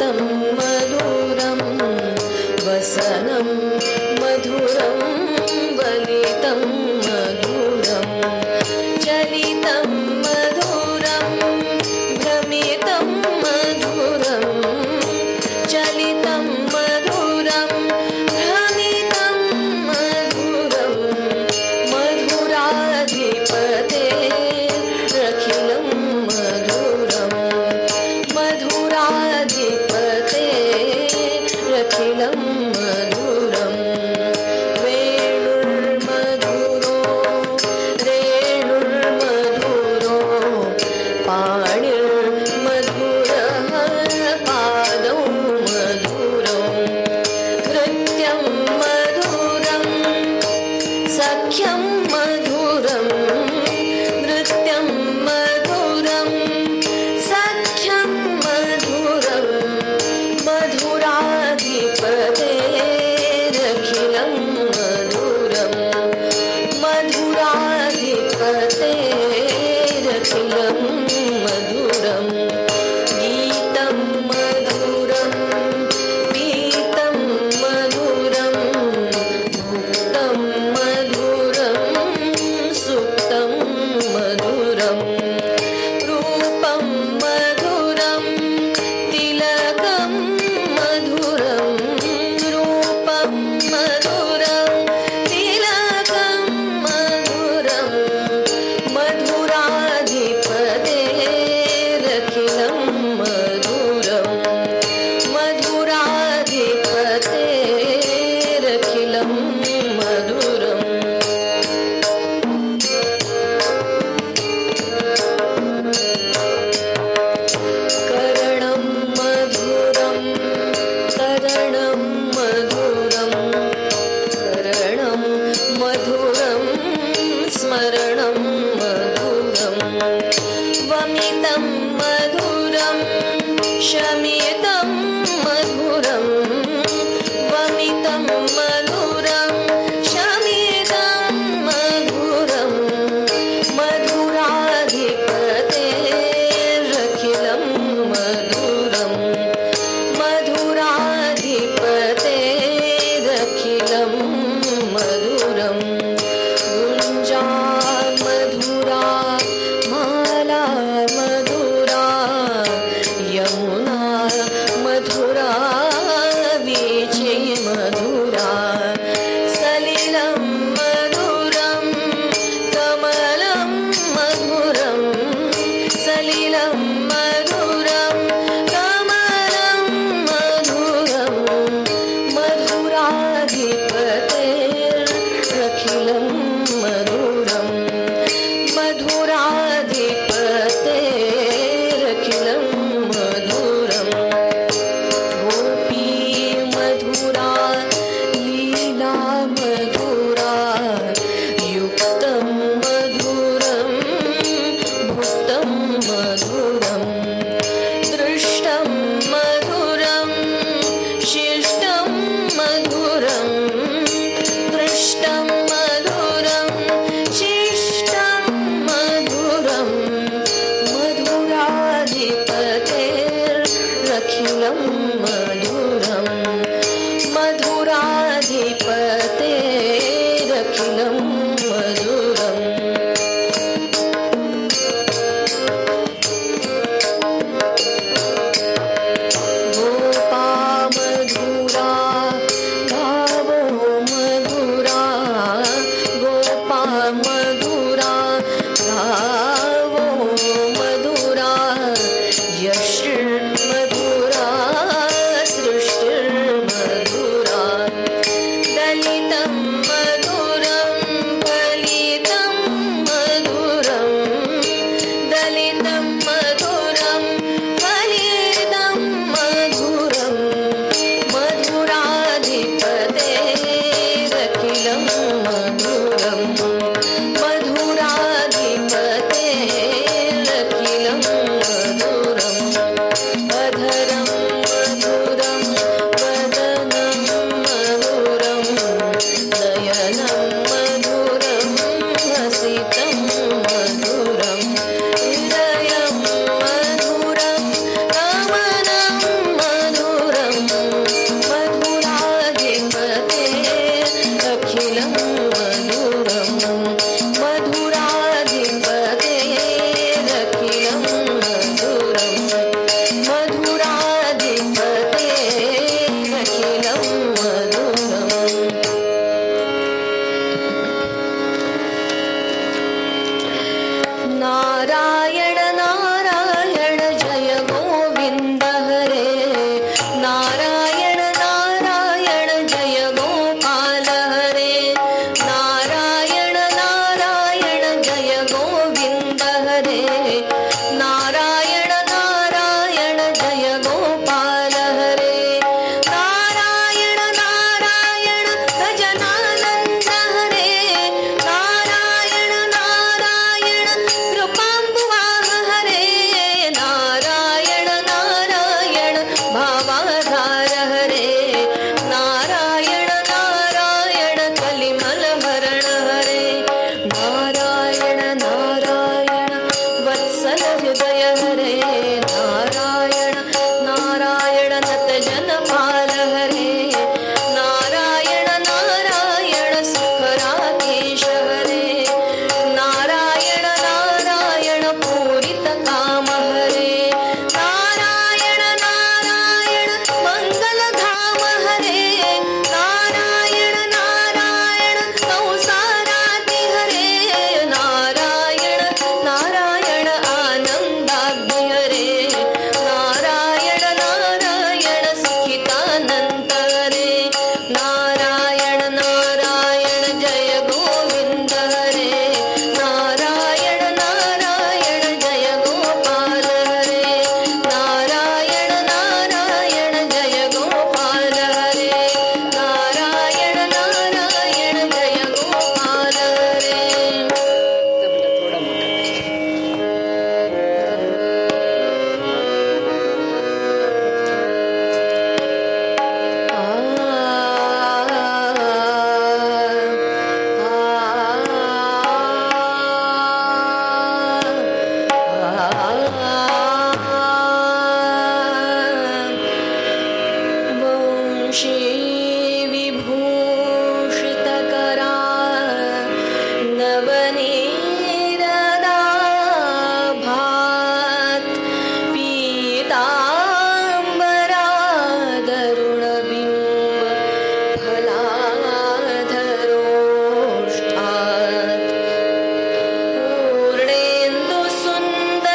गीतं मधुरं वसनं मधुरं वलितं मधुरं चलितं मधुरं भ्रमितं मधुरं चलितं मधुरं भ्रमितं मधुरं मधुराधिपतेरखिलं मधुरं मधुराधिपतेरखिलं मधुरं वेणुर्मधुरो रेणुर्मधुरो पाणिर्मधुरः पादौ मधुरं नृत्यं मधुरं सख्यं मधुरं नृत्यं मधुरं सख्यं मधुरं मधुराधिपतेरखिलं मधुरं मधुराधिपतेरखिलं मधुरं गीतं मधुरं पीतं मधुरं भुक्तं मधुरं सुप्तं मधुरं रूपं मधुरं तिलकं मधुरं रूपं मधुरं तिलकं मधुरं मधुराधिपतेरखिलं मधुरं मधुराधिपतेरखिलं मधुरम् करणं मधुरं करणं मधुरं करणं मधुरं स्मरणं मधुरं वमितं मधुरं शमितं मधुरं वमितं मधुरं शमितं मधुरं मधुराधिपतेरखिलं मधुरं मधुराधिपतेरखिलं मधुरं गुञ्जा मधुरा माला मधुरा यमुना मधुरा वीची मधुरा सलिलं मधुरं कमलं मधुरं सलिलं मधुरं कमलं मधुरं मधुराधिपतेरखिलं मधुरं मधुराधिपतेरखिलं मधुरं गोपी मधुरा लीला मधुरा युक्तं मधुरं भुक्तं मधुरं दृष्टं मधुरं शिष्टं मधुरं दृष्टं मधुरं शिष्टं मधुरं मधुराधिपतेरखिलं मधुरं मधुराधिपतेरखिलं मधुरम् गोपा मधुरा गावो मधुरा गोपा मधुरा गावो मधुरा यश मधुरा वंशी विभूषितकरा नवनीरदाभात पीतांबरादरुणबिंब फलाधरोष्ठात् पूर्णेन्दु सुन्दरमुखादर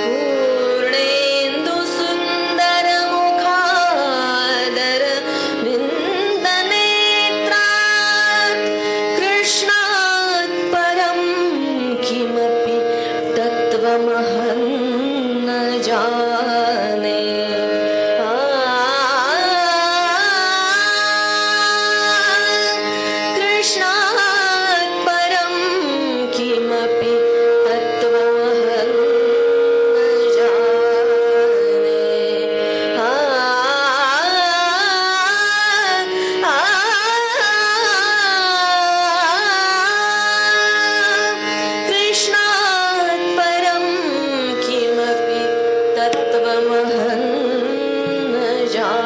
पूर्णेन्दु सुन्दरमुखादर विन्दनेत्रात् कृष्णात् परं किमपि तत्त्वमहं न जाने कृष्णात् परं किमपि तत्त्वमहं न जाने कृष्णात् परं किमपि तत्त्वमहं न जाने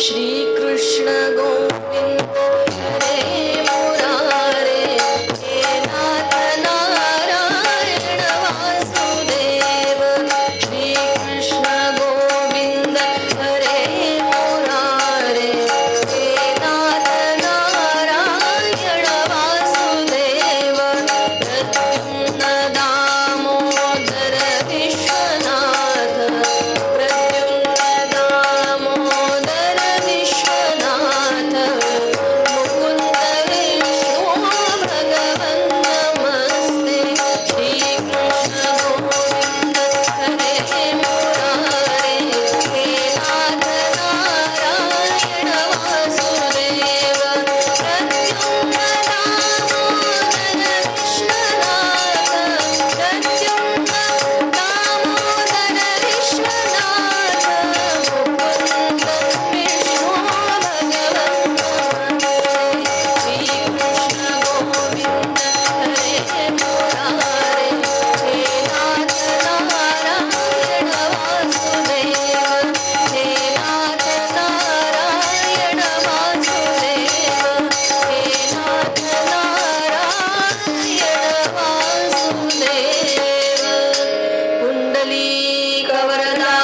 श्रीकृष्ण गोविन्द हरे मुरारे हे नाथ नारायण वासुदेव श्रीकृष्ण गोविन्द हरे मुरारे हे नाथ नारायण वासुदेव प्रद्युम्न दामोदर विश्वनाथ प्रद्युम्न दामोदर विश्वनाथ मुकुन्द विष्णु भगवन् नमस्ते श्रीकृष्ण गोविन्द हरे मुरारे हे नाथ नारायण वासुदेव प्रद्युम्न दामोदर विश्वनाथ प्रद्युम्न दामोदर विश्वनाथ मुकुन्द विष्णु भगवन् नमस्ते श्रीकृष्ण गोविन्द हरे मुरारे हे नाथ नारायण वासुदेव हे नाथ नारायण वासुदेव हे नाथ नारायण वासुदेव पुंडलीकवरदा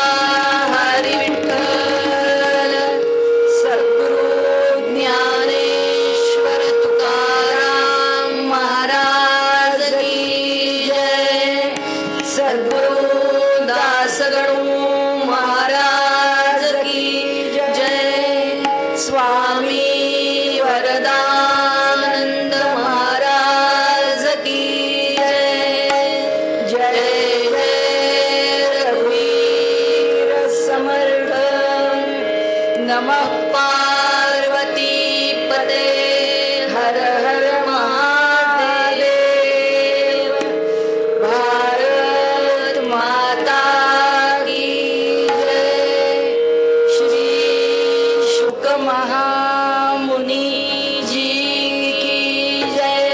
हरि विठ्ठल सद्गुरु ज्ञानेश्वर तुकाराम महाराज की जय सद्गुरु दासगणु महाराज की जय स्वामी वरदानंद महाराज की जय जय जय रघुवीर समर्थ नमः पार्वती पते हर हर महादेव भारत माता की जय श्री शुक महामुनि जी की जय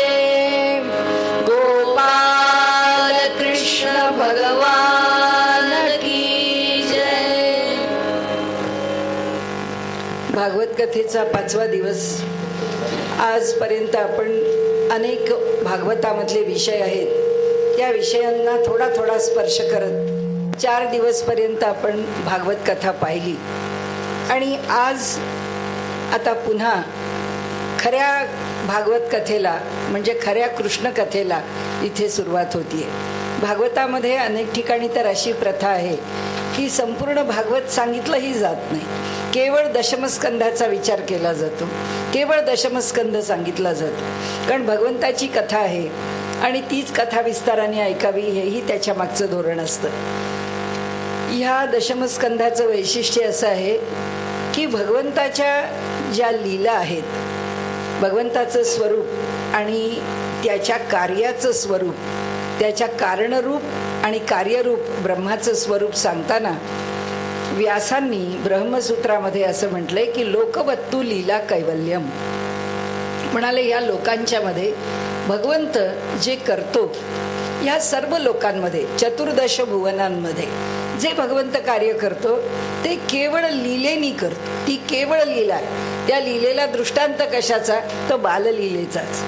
गोपाल कृष्ण भगवान की जय भागवत कथेचा 5वा दिवस. आजपर्यंत आपण अनेक भागवतामधले विषय आहेत त्या विषयांना थोडा थोडा स्पर्श करत 4 दिवसपर्यंत आपण भागवत कथा पाहिली आणि आज आता पुन्हा खऱ्या भागवत कथेला म्हणजे खऱ्या कृष्ण कथेला इथे सुरुवात होतीये. भागवतामध्ये अनेक ठिकाणी तर अशी प्रथा आहे की संपूर्ण भागवत सांगितलंही जात नाही, केवळ दशमस्कंधाचा विचार केला जातो, केवळ दशमस्कंध सांगितला जातो. कारण भगवंताची कथा आहे आणि तीच कथा विस्ताराने ऐकावी हेही त्याच्या मागचं धोरण असतं. ह्या दशमस्कंधाचं वैशिष्ट्य असं आहे की भगवंताच्या ज्या लीला आहेत, भगवंताचं स्वरूप आणि त्याच्या कार्याचं स्वरूप त्याच्या कारणरूप आणि कार्यरूप ब्रह्माचं स्वरूप सांगताना व्यासांनी ब्रह्मसूत्रामध्ये असं म्हटलंय की लोकवत्तू लीला कैवल्यम. म्हणाले या लोकांच्या मध्ये भगवंत जे करतो, या सर्व लोकांमध्ये 14 भुवनांमध्ये जे भगवंत कार्य करतो ते केवळ लीलेनी करतो. ती केवळ लीला आहे. त्या लीलेला दृष्टांत कशाचा? तर बाललीलेचाच.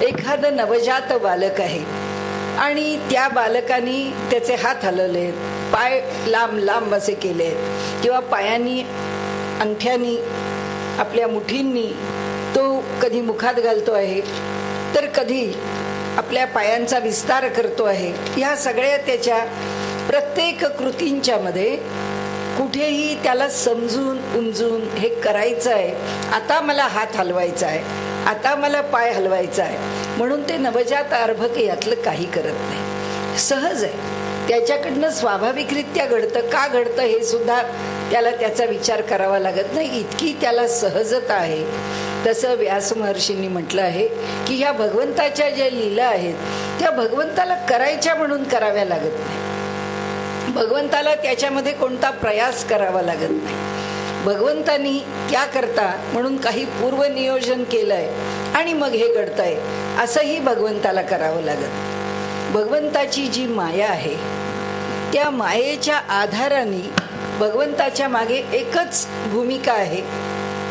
एखादं नवजात बालक आहे आणि त्या बालकानी त्याचे हात हलवले, पाय लांब लांब असे केले, किंवा पायांनी अंगठ्यांनी आपल्या मुठींनी तो कधी मुखात घालतो आहे, तर कधी आपल्या पायांचा विस्तार करतो आहे. या सगळ्या त्याच्या प्रत्येक कृतींच्या मध्ये कुठेही त्याला समजून उमजून हे करायचं आहे, आता मला हात हलवायचा आहे, आता मला पाय हलवायचा आहे, म्हणून ते नवजात अर्भक यातलं काही करत नाही. सहज आहे, त्याच्याकडनं स्वाभाविकरित्या घडतं. का घडतं हे सुद्धा त्याला त्याचा विचार करावा लागत नाही, इतकी त्याला सहजता आहे. तसं व्यास महर्षींनी म्हटलं आहे की ह्या भगवंताच्या ज्या लीला आहेत त्या भगवंताला करायच्या म्हणून कराव्या लागत नाही. भगवंताला त्याच्यामध्ये कोणता प्रयास करावा लागत नाही. भगवंतानी त्याकरता म्हणून काही पूर्वनियोजन केलंय आणि मग हे घडतंय असंही भगवंताला करावं लागत. भगवंताची जी माया आहे त्या मायेच्या आधाराने भगवंताच्या मागे एकच भूमिका आहे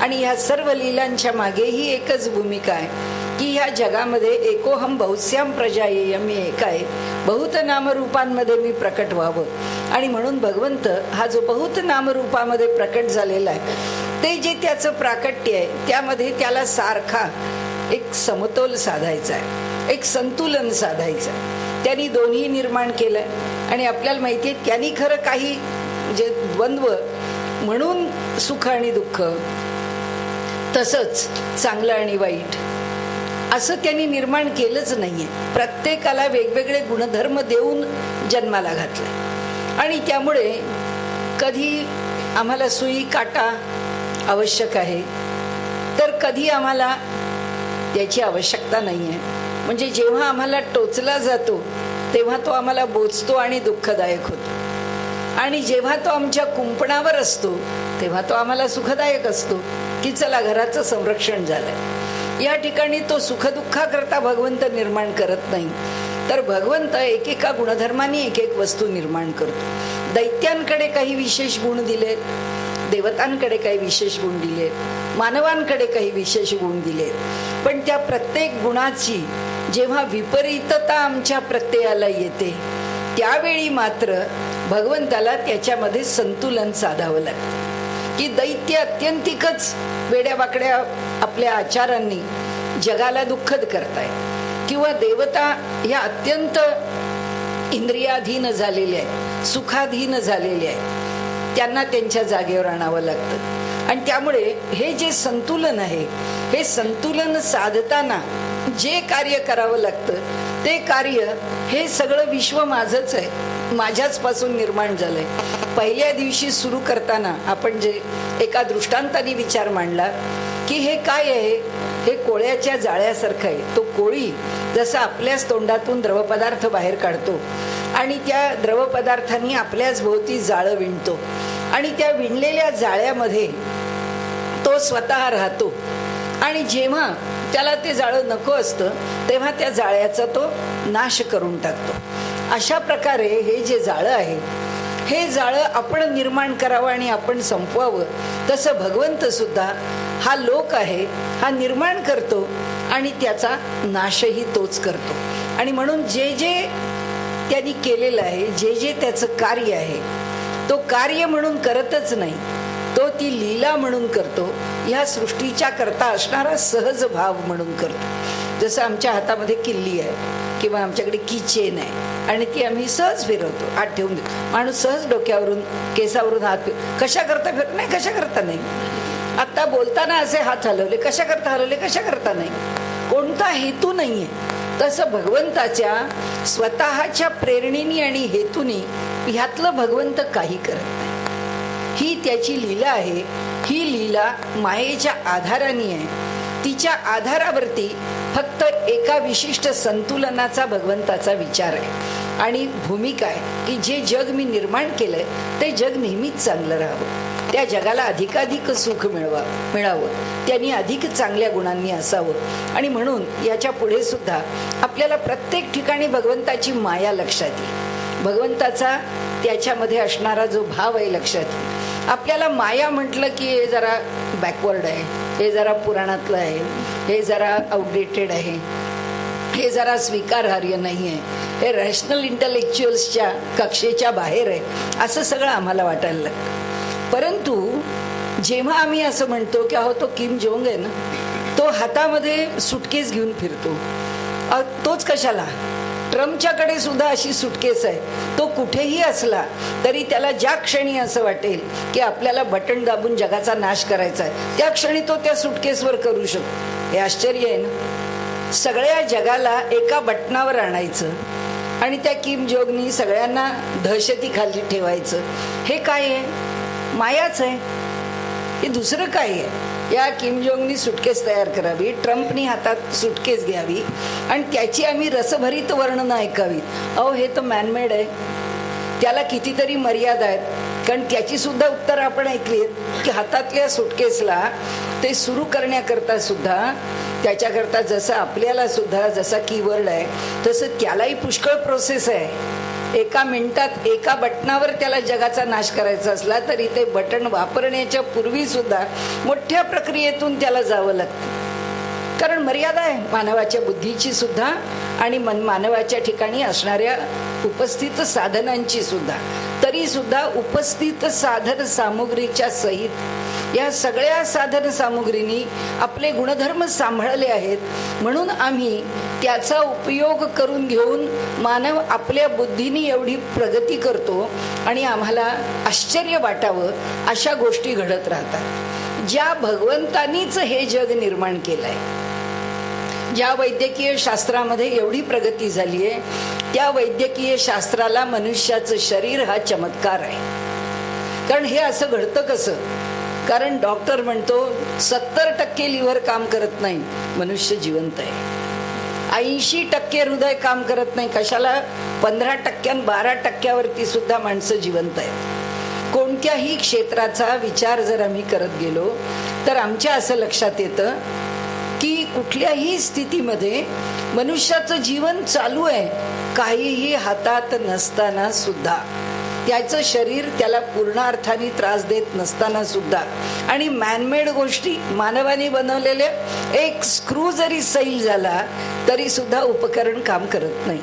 आणि ह्या सर्व लीलांच्या मागेही एकच भूमिका आहे की ह्या जगामध्ये एकोहम बहुस्याम प्रजायेय, मी एक आहे, बहुत नामरूपांमध्ये मी प्रकट व्हावं. आणि म्हणून भगवंत हा जो बहुत नामरूपामध्ये प्रकट झालेला आहे ते जे त्याचं प्राकट्य आहे त्यामध्ये त्याला सारखा एक समतोल साधायचा आहे, एक संतुलन साधायचं आहे. त्यांनी दोन्ही निर्माण केलंय आणि आपल्याला माहिती आहे त्यांनी खरं काही जे द्वंद्व म्हणून सुख आणि दुःख, तसंच चांगलं आणि वाईट असं त्यांनी निर्माण केलंच नाहीये. प्रत्येकाला वेगवेगळे गुणधर्म देऊन जन्माला घातले आणि त्यामुळे कधी आम्हाला सुई काटा आवश्यक आहे तर कधी आम्हाला त्याची आवश्यकता नाही आहे. म्हणजे जेव्हा आम्हाला टोचला जातो तेव्हा तो आम्हाला बोचतो आणि दुःखदायक होतो, आणि जेव्हा तो आमच्या कुंपणावर असतो तेव्हा तो आम्हाला सुखदायक असतो की चला घराचं संरक्षण झालंय. या ठिकाणी तो सुखदुःखाकरता भगवंत निर्माण करत नाही, तर भगवंत एकेका गुणधर्माने एक एक वस्तू निर्माण करतो. दैत्यांकडे काही विशेष गुण दिले, देवतांकडे काही विशेष गुण दिले, मानवांकडे काही विशेष गुण दिले, पण त्या प्रत्येक गुणाची जेव्हा विपरीतता आमच्या प्रत्ययाला येते त्यावेळी मात्र भगवंताला त्याच्यामध्ये संतुलन साधावं लागतं. की दैत्य अत्यंतिकच वेड्यावाकड्या आपल्या आचारांनी जगाला दुःखद करताय, किंवा देवता ह्या अत्यंत इंद्रियाधीन झालेल्या आहेत, सुखाधीन झालेल्या आहेत, त्यांना त्यांच्या जागेवर आणावं लागतं. आणि त्यामुळे हे जे संतुलन आहे, हे संतुलन साधताना जे कार्य करावं लागतं ते कार्य हे सगळं विश्व माझंच आहे, माझ्याच पासून निर्माण झालंय. पहिल्या दिवशी सुरू करताना आपण जे एका दृष्टांताने विचार मांडला की हे काय आहे, हे कोळ्याच्या जाळ्यासारखं आहे. तो कोळी जसा आपल्याच तोंडातून द्रवपदार्थ बाहेर काढतो आणि त्या द्रवपदार्थांनी आपल्याच भोवती जाळं विणतो आणि त्या विणलेल्या जाळ्यामध्ये तो स्वतः राहतो, आणि जेव्हा त्याला ते जाळं नको असतं तेव्हा त्या जाळ्याचा तो नाश करून टाकतो. अशा प्रकारे हे जे जाळं आहे हे जाळं आपण निर्माण करावं आणि आपण संपवावं. तसं भगवंत सुद्धा हा लोक आहे, हा निर्माण करतो आणि त्याचा नाशही तोच करतो. आणि म्हणून जे जे त्यांनी केलेलं आहे, जे जे त्याचं कार्य आहे, तो कार्य म्हणून करतच नाही, तो ती लीला म्हणून करतो. ह्या सृष्टीच्या करता असणारा सहज भाव म्हणून करतो. जसं आमच्या हातामध्ये किल्ली आहे किंवा आमच्याकडे कीचेन आहे आणि ती आम्ही सहज फिरवतो, हात ठेवून देतो. माणूस सहज डोक्यावरून केसावरून हात कशा करता फिरत नाही, कशा करता नाही. आता बोलताना असे हात हलवले, कशा करता हलवले, कशा करता नाही, कोणता हेतू नाहीये. तसं भगवंताच्या स्वतःच्या प्रेरणेनी आणि हेतूनी ह्यातलं भगवंत काही करत नाही. ही त्याची लीला आहे. ही लीला मायेच्या आधाराने आहे. तिच्या आधारावरती फक्त एका विशिष्ट संतुलनाचा भगवंताचा विचार आहे आणि भूमिका आहे की जे जग मी निर्माण केलंय ते जग नेहमीच चांगलं राहावं, त्या जगाला अधिकाधिक सुख मिळावं, त्यांनी अधिक चांगल्या गुणांनी असावं. आणि म्हणून याच्या पुढे सुद्धा आपल्याला प्रत्येक ठिकाणी भगवंताची माया लक्षात येईल, भगवंताचा त्याच्यामध्ये असणारा जो भाव आहे लक्षात येईल. आपल्याला माया म्हटलं की हे जरा बॅकवर्ड आहे, हे जरा पुराणातलं आहे, हे जरा आउटडेटेड आहे, हे जरा स्वीकारार्ह नाही आहे, हे रॅशनल इंटलेक्च्युअल्सच्या कक्षेच्या बाहेर आहे, असं सगळं आम्हाला वाटायला लागतं. परंतु जेव्हा आम्ही असं म्हणतो की अहो तो किम जोंग आहे ना, तो हातामध्ये सुटकेस घेऊन फिरतो, तोच कशाला, ट्रम्पच्याकडे सुद्धा अशी सुटकेस आहे, तो कुठेही असला तरी त्याला ज्या क्षणी असं वाटेल की आपल्याला बटन दाबून जगाचा नाश करायचा आहे त्या क्षणी तो त्या सुटकेसवर करू शकतो. हे आश्चर्य आहे ना. सगळ्या जगाला एका बटनावर आणायचं आणि त्या किम जोगनी सगळ्यांना दहशतीखाली ठेवायचं, हे काय आहे, मायाच आहे, हे दुसरं काय आहे. या किम जोंगनी सुटकेस तयार करावी, ट्रम्पनी हातात सुटकेस घ्यावी आणि त्याची आम्ही रसभरीत वर्णनं ऐकावीत. अहो हे तर मॅनमेड आहे, त्याला कितीतरी मर्यादा आहेत. कारण त्याची सुद्धा उत्तर आपण ऐकलीत की हातातल्या सुटकेसला ते सुरू करण्याकरता सुद्धा त्याच्याकरता जसं आपल्याला सुद्धा जसा कीवर्ड आहे तसं त्यालाही पुष्कळ प्रोसेस आहे. एका मिनिटात एका बटनावर त्याला जगाचा नाश करायचा असला तरी ते बटन वापरण्याच्या पूर्वी सुद्धा मोठ्या प्रक्रियेतून त्याला जावं लागतं. कारण मर्यादा आहे मानवाच्या बुद्धीची सुद्धा आणि मानवाच्या ठिकाणी असणाऱ्या उपस्थित साधनांची सुद्धा. तरी सुद्धा उपस्थित साधन सामुग्रीच्या सहित या सगळ्या साधन सामुग्रीनी आपले गुणधर्म सांभाळले आहेत. म्हणून आम्ही त्याचा उपयोग करून घेऊन मानव आपल्या बुद्धीने एवढी प्रगती करतो आणि आम्हाला आश्चर्य वाटावं अशा गोष्टी घडत राहतात. ज्या भगवंतानीच हे जग निर्माण केलंय, ज्या वैद्यकीय शास्त्रामध्ये एवढी प्रगती झाली आहे, त्या वैद्यकीय शास्त्राला मनुष्याचं शरीर हा चमत्कार आहे. कारण हे असं घडतं कसं, कारण डॉक्टर म्हणतो 70% लिव्हर काम करत नाही, मनुष्य जिवंत आहे. 80% हृदय काम करत नाही, कशाला 15% 12% सुद्धा माणसं जिवंत आहेत. कोणत्याही क्षेत्राचा विचार जर आम्ही करत गेलो तर आमच्या असं लक्षात येतं की कुठल्याही स्थितीमध्ये मनुष्याचं जीवन चालू आहे, काहीही हातात नसताना सुद्धा, त्याचं शरीर त्याला पूर्ण अर्थाने त्रास देत नसताना सुद्धा, आणि मॅनमेड गोष्टी मानवाने बनवलेल्या, एक स्क्रू जरी सैल झाला तरी सुद्धा उपकरण काम करत नाही.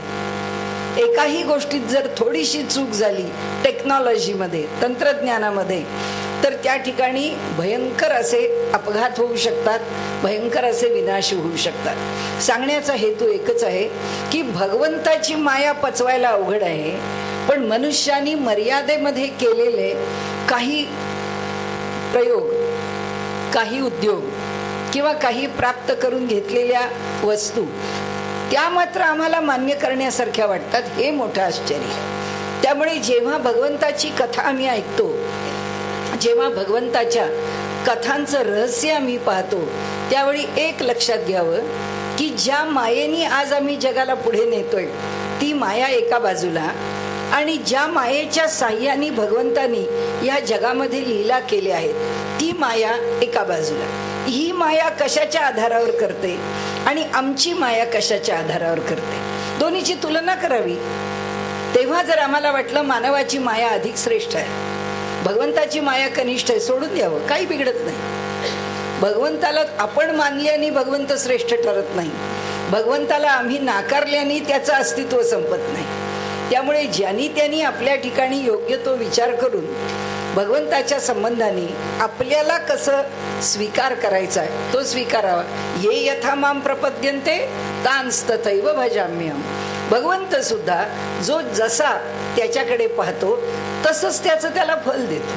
एकाही गोष्टीत जर थोडीशी चूक झाली टेक्नॉलॉजीमध्ये, तंत्रज्ञानामध्ये, तर त्या ठिकाणी भयंकर असे अपघात होऊ शकतात, भयंकर असे विनाश होऊ शकतात. सांगण्याचा हेतू एकच आहे की भगवंताची माया पचवायला अवघड आहे, पण मनुष्यानी मर्यादेमध्ये केलेले काही प्रयोग, काही उद्योग किंवा काही प्राप्त करून घेतलेल्या वस्तू, त्या मात्र आम्हाला मान्य करण्यासारख्या वाटतात. हे मोठं आश्चर्य. त्यामुळे जेव्हा भगवंताची कथा आम्ही ऐकतो, जेव्हा भगवंताच्या कथांचं रहस्य आम्ही पाहतो, त्यावेळी एक लक्षात घ्यावं की ज्या मायेने आज आम्ही जगाला पुढे नेतोय ती माया एका बाजूला, आणि ज्या मायेच्या साह्याने भगवंतानी या जगामध्ये लीला केल्या आहेत ती माया एका बाजूला. ही माया कशाच्या आधारावर करते आणि आमची माया कशाच्या आधारावर करते, दोन्हीची तुलना करावी. तेव्हा जर आम्हाला वाटलं मानवाची माया अधिक श्रेष्ठ आहे, भगवंताची माया कनिष्ठ आहे, सोडून द्यावं, काही बिघडत नाही. भगवंताला आपण मानल्याने भगवंत श्रेष्ठ ठरत नाही, भगवंताला आम्ही नाकारल्याने त्याचं अस्तित्व संपत नाही. त्यामुळे ज्यांनी त्यांनी आपल्या ठिकाणी योग्य तो विचार करून भगवंताच्या संबंधाने आपल्याला कसं स्वीकार करायचा आहे तो स्वीकारावा. ये यथा माम प्रपद्यन्ते तांस्तथैव भजाम्यहम्. भगवंत सुद्धा जो जसा त्याच्याकडे पाहतो तसंच त्याचं त्याला फल देतो.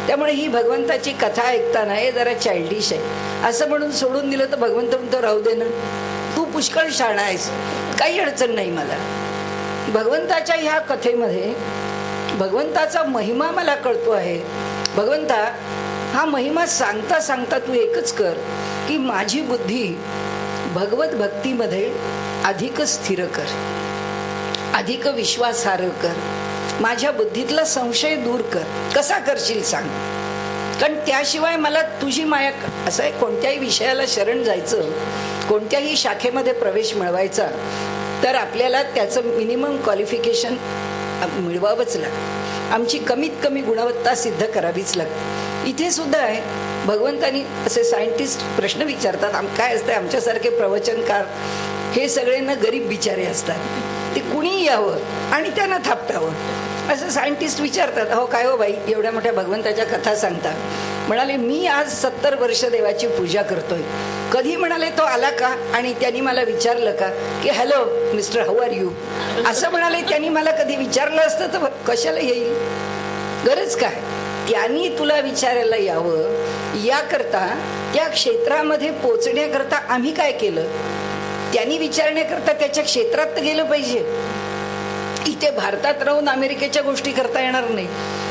त्यामुळे ही भगवंताची कथा ऐकताना हे जरा चाइल्डिश आहे असं म्हणून सोडून दिलं तर भगवंत म्हणतो राहू दे ना, तू पुष्कळ शहाणा आहेस, काही अडचण नाही मला. भगवंताच्या ह्या कथेमध्ये भगवंताचा महिमा मला कळतो आहे. भगवंता हा महिमा सांगता सांगता तू एकच कर की माझी बुद्धी भगवत भक्तीमध्ये अधिक स्थिर कर, अधिक विश्वासार्ह कर, माझ्या बुद्धीतला संशय दूर कर. कसा करशील सांग, कारण त्याशिवाय मला तुझी माया. असं आहे, कोणत्याही विषयाला शरण जायचं, कोणत्याही शाखेमध्ये प्रवेश मिळवायचा, तर आपल्याला त्याचं मिनिमम क्वालिफिकेशन मिळवावंच लागतं. आमची कमीत कमी गुणवत्ता सिद्ध करावीच लागते. इथे सुद्धा आहे, भगवंतानी असे सायंटिस्ट प्रश्न विचारतात. काय असतं, आमच्यासारखे प्रवचनकार हे सगळे ना गरीब बिचारे असतात, ते कुणी यावं आणि त्यांना थापटावं असं सायंटिस्ट विचारतात. हो काय हो बाई, एवढ्या मोठ्या भगवंताच्या कथा सांगता. म्हणाले मी आज 70 वर्ष देवाची पूजा करतोय, कधी म्हणाले तो आला का आणि त्यांनी मला विचारलं का की hello mister how are you, असं म्हणाले त्यांनी मला कधी विचारलं असतं तर कशाला येईल, गरज काय. त्यांनी तुला विचारायला यावं याकरता, त्या क्षेत्रामध्ये पोचण्याकरता आम्ही काय केलं, त्यांनी विचारण्याकरता त्याच्या क्षेत्रात गेलं पाहिजे. इथे भारतात राहून अमेरिकेच्या गोष्टी करता येणार नाही,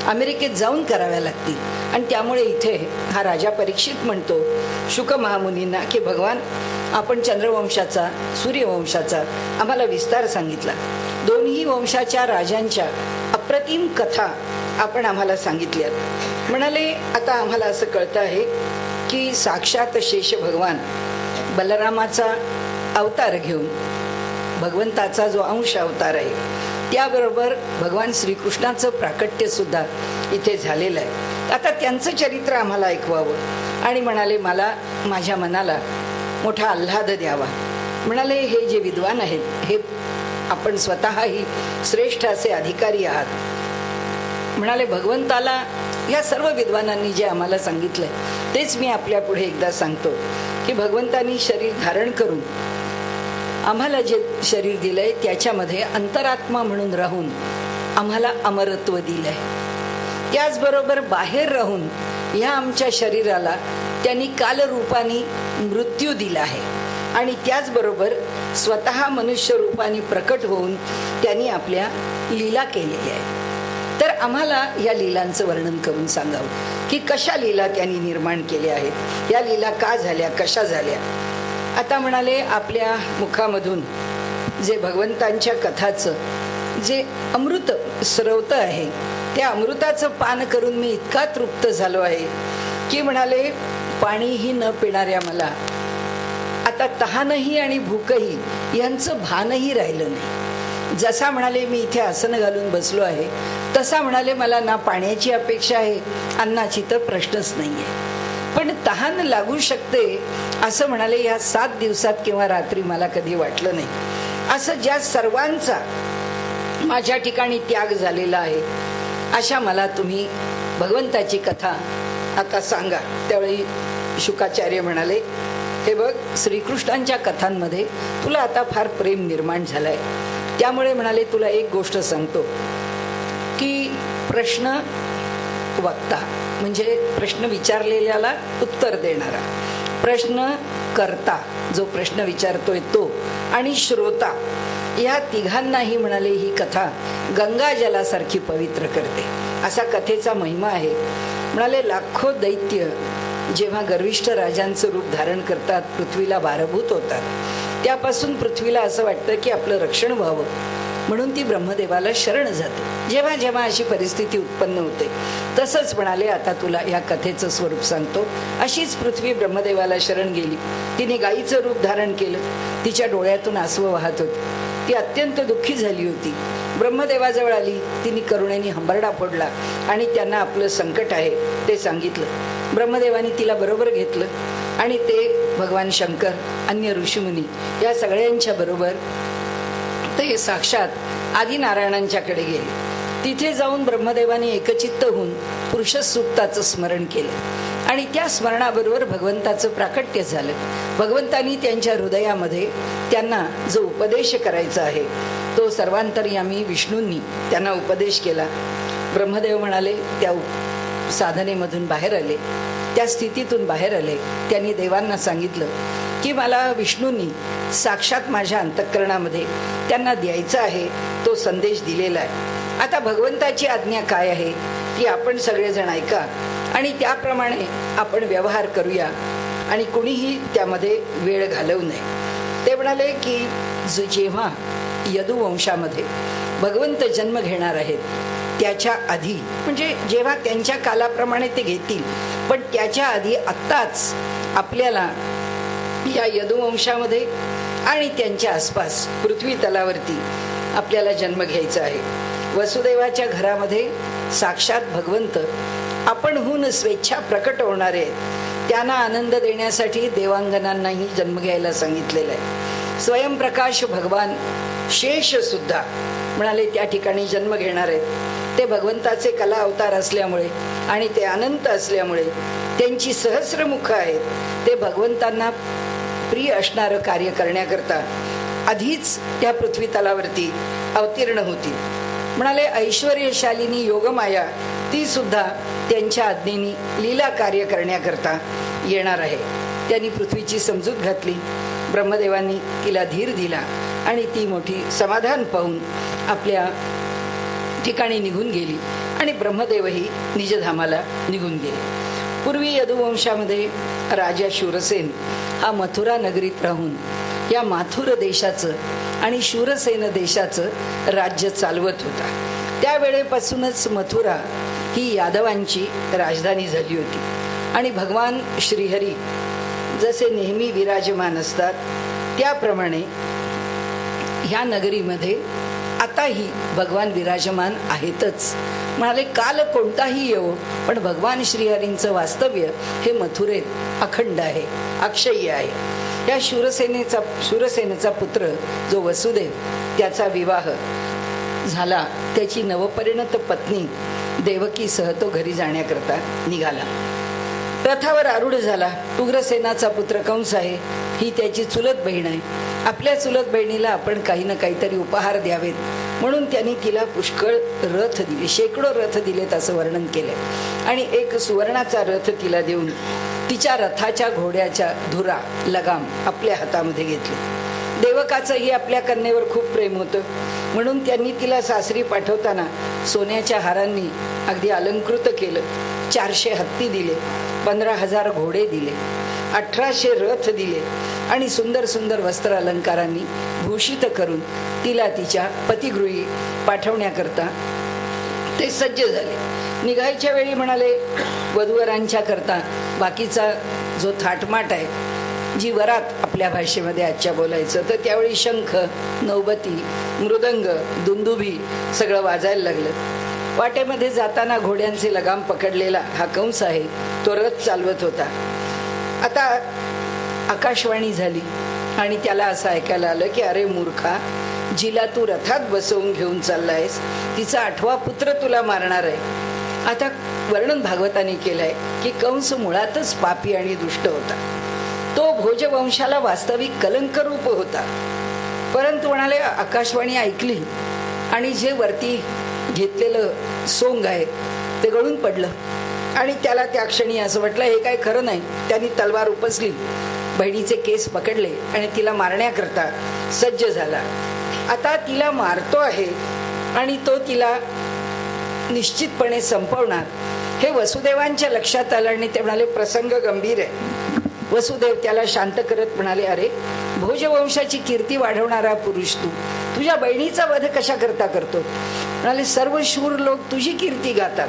अमेरिकेत जाऊन कराव्या लागतील. आणि त्यामुळे इथे हा राजा परीक्षित म्हणतो शुक महामुनींना की भगवान, आपण चंद्रवंशाचा, सूर्यवंशाचा आम्हाला विस्तार सांगितला, दोन्ही वंशाच्या राजांच्या अप्रतिम कथा आपण आम्हाला सांगितल्या. म्हणाले आता आम्हाला असं कळतं आहे की साक्षात शेष भगवान बलरामाचा अवतार घेऊन, भगवंताचा जो अंश अवतार आहे त्याबरोबर भगवान श्रीकृष्णाचं प्राकट्य सुद्धा इथे झालेलं आहे. आता त्यांचं चरित्र आम्हाला ऐकवावं. आणि म्हणाले मला माझ्या मनाला मोठा आल्हाद द्यावा. म्हणाले हे जे विद्वान आहेत हे आपण स्वतःही श्रेष्ठ असे अधिकारी आहात. म्हणाले भगवंताला या सर्व विद्वानांनी जे आम्हाला सांगितलंय तेच मी आपल्या पुढे एकदा सांगतो की भगवंतांनी शरीर धारण करून आम्हाला जे शरीर दिलंय त्याच्यामध्ये अंतरात्मा म्हणून राहून आम्हाला अमरत्व दिलंय. त्याचबरोबर बाहेर राहून ह्या आमच्या शरीराला त्यांनी कालरूपाने मृत्यू दिला आहे. आणि त्याचबरोबर स्वतः मनुष्य रूपाने प्रकट होऊन त्यांनी आपल्या लीला केलेल्या आहेत. तर आम्हाला या लीलांचं वर्णन करून सांगावं की कशा लीला त्यांनी निर्माण केल्या आहेत, या लीला का झाल्या, कशा झाल्या. आता म्हणाले आपल्या मुखामधून जे भगवंतांच्या कथाचं जे अमृत स्रोत आहे त्या अमृताचं पान करून मी इतका तृप्त झालो आहे की म्हणाले पाणीही न पिणाऱ्या मला आता तहानही आणि भूकही यांचं भानही राहिलं नाही. जसा म्हणाले मी इथे आसन घालून बसलो आहे तसा म्हणाले मला ना पाण्याची अपेक्षा आहे, अन्नाची तर प्रश्नच नाहीये. पण तहान लागू शकते असं म्हणाले या 7 दिवसात किंवा रात्री मला कधी वाटलं नाही. असं ज्या सर्वांचा माझ्या ठिकाणी त्याग झालेला आहे अशा मला तुम्ही भगवंताची कथा आता सांगा. त्यावेळी शुकाचार्य म्हणाले हे बघ, श्रीकृष्णांच्या कथांमध्ये तुला आता फार प्रेम निर्माण झालाय, त्यामुळे म्हणाले तुला एक गोष्ट सांगतो की प्रश्न वक्ता म्हणजे प्रश्न विचारलेल्याला उत्तर देणारा, प्रश्न करता जो प्रश्न विचारतोय तो, आणि श्रोता, या तिघांनाही म्हणाले ही कथा गंगा जलासारखी पवित्र करते. असा कथेचा महिमा आहे. म्हणाले लाखो दैत्य जेव्हा गर्विष्ठ राजांचं रूप धारण करतात, पृथ्वीला भारभूत होतात, त्यापासून पृथ्वीला असं वाटतं की आपलं रक्षण व्हावं म्हणून ती ब्रह्मदेवाला शरण जाते. जेव्हा जेव्हा अशी परिस्थिती उत्पन्न होते तसंच म्हणाले आता तुला या कथेचं स्वरूप सांगतो. अशीच पृथ्वी ब्रह्मदेवाला शरण गेली. तिने गायीचं रूप धारण केलं, तिच्या डोळ्यातून आसवं वाहत होती, ती अत्यंत दुःखी झाली होती. ब्रह्मदेवाजवळ आली, तिने करुणेने हंबरडा फोडला आणि त्यांना आपलं संकट आहे ते सांगितलं. ब्रह्मदेवाने तिला बरोबर घेतलं आणि ते भगवान शंकर, अन्य ऋषीमुनी या सगळ्यांच्या बरोबर ते साक्षात आदिनारायणांच्याकडे गेले. तिथे जाऊन ब्रह्मदेवाने एकचित्त होऊन पुरुष सूक्ताचं स्मरण केलं आणि त्या स्मरणाबरोबर भगवंताचं प्राकट्य झालं. भगवंतानी त्यांच्या हृदयामध्ये त्यांना जो उपदेश करायचा आहे तो सर्वांतर्यामी विष्णूंनी त्यांना उपदेश केला. ब्रह्मदेव म्हणाले त्या साधनेमधून बाहेर आले, त्या स्थितीतून बाहेर आले. त्यांनी देवांना सांगितलं की मला विष्णूंनी साक्षात माझ्या अंतःकरणामध्ये त्यांना द्यायचा आहे तो संदेश दिलेला आहे. आता भगवंताची आज्ञा काय आहे ती आपण सगळेजण ऐका आणि त्याप्रमाणे आपण व्यवहार करूया आणि कुणीही त्यामध्ये वेळ घालवू नये. ते म्हणाले की जेव्हा यदुवंशामध्ये भगवंत जन्म घेणार आहेत त्याच्या आधी, म्हणजे जेव्हा त्यांच्या कालाप्रमाणे ते घेतील, पण त्याच्या आधी आत्ताच आपल्याला या यदुवंशामध्ये आणि त्यांच्या आसपास पृथ्वी तलावरती आपल्याला जन्म घ्यायचा आहे. वसुदेवाच्या घरामध्ये साक्षात भगवंत आपणहून स्वेच्छा प्रकट होणारे आहेत. त्यांना आनंद देण्यासाठी देवांगनांनाही जन्म घ्यायला सांगितलेलं आहे. स्वयंप्रकाश भगवान शेष सुद्धा म्हणाले त्या ठिकाणी जन्म घेणार आहेत. ते भगवंताचे कला अवतार असल्यामुळे आणि ते अनंत असल्यामुळे त्यांची सहस्रमुख आहेत. ते भगवंतांना प्रिय असणारं कार्य करण्याकरता आधीच त्या पृथ्वी तलावरती अवतीर्ण होती. म्हणाले ऐश्वर्यशालिनी योगमाया ती सुद्धा त्यांच्या आज्ञेनी लीला कार्य करण्याकरता येणार आहे. त्यांनी पृथ्वीची समजूत घातली. ब्रह्मदेवांनी तिला धीर दिला आणि ती मोठी समाधान पाहून आपल्या ठिकाणी निघून गेली आणि ब्रह्मदेवही निजधामाला निघून गेले. पूर्वी यदुवंशामध्ये राजा शूरसेन हा मथुरा नगरीत राहून या माथुर देशाचं आणि शूरसेन देशाचं राज्य चालवत होता. त्यावेळेपासूनच मथुरा ही यादवांची राजधानी झाली होती आणि भगवान श्रीहरी जसे नेहमी विराजमान असतात त्याप्रमाणे ह्या नगरीमध्ये आताही भगवान विराजमान आहेतच. म्हणाले काल कोणताही येवो, पण भगवान श्रीहरींचं वास्तव्य हे मथुरेत अखंड आहे, अक्षय्य आहे. या शूरसेनेचा पुत्र जो वसुदेव त्याचा विवाह झाला. त्याची नवपरिणत पत्नी देवकीसह तो घरी जाण्याकरता निघाला. रथावर आरूढ झाला. उग्रसेनाचा पुत्र कंस आहे, ही त्याची चुलत बहीण आहे. आपल्या चुलत बहिणीला आपण काही ना काहीतरी उपहार द्यावेत म्हणून त्यांनी तिला पुष्कळ रथ दिले, शेकडो रथ दिलेत असं वर्णन केलंय. आणि एक सुवर्णाचा रथ तिला देऊन तिच्या रथाच्या घोड्याच्या धुरा लगाम आपल्या हातामध्ये घेतली. देवकाचंही आपल्या कन्येवर खूप प्रेम होतं म्हणून त्यांनी तिला सासरी पाठवताना सोन्याच्या हारांनी अगदी अलंकृत केलं. 400 हत्ती दिले, 15,000 घोडे दिले, 1800 रथ दिले आणि सुंदर सुंदर वस्त्र अलंकारांनी भूषित करून तिला तिच्या पतिगृही पाठवण्याकरता ते सज्ज झाले. निघायच्या वेळी म्हणाले वधूवरांच्या करता बाकीचा जो थाटमाट आहे, जी वरात आपल्या भाषेमध्ये आजच्या बोलायचं, तर त्यावेळी शंख, नौबती, मृदंग, दुंदुभी सगळं वाजायला लागलं. वाटेमध्ये जाताना घोड्यांचे लगाम पकडलेला हा कंस आहे, तो रथ चालवत होता. आता आकाशवाणी झाली आणि त्याला असं ऐकायला आलं की अरे मूर्खा, जिला तू रथात बसवून घेऊन चाललायस तिचा 8वा पुत्र तुला मारणार आहे. आता वर्णन भागवताने केलंय की कंस मुळातच पापी आणि दुष्ट होता. तो भोजवंशाला वास्तविक कलंकरूप होता. परंतु म्हणाले आकाशवाणी ऐकली आणि जे वरती घेतलेलं सोंग आहे ते गळून पडलं आणि त्याला त्या क्षणी असं वाटलं हे काय खरं नाही. त्यांनी तलवार उपसली, बहिणीचे केस पकडले आणि तिला मारण्याकरता सज्ज झाला. आता तिला मारतो आहे आणि तो तिला निश्चितपणे संपवणार हे वसुदेवांच्या लक्षात आलं आणि ते म्हणाले प्रसंग गंभीर आहे. वसुदेव त्याला शांत करत म्हणाले अरे भोजवंशाची कीर्ती वाढवणारा पुरुष तू तुझ्या बहिणीचा वध कशा करता करतो. म्हणाले सर्व शूर लोक तुझी कीर्ती गातात,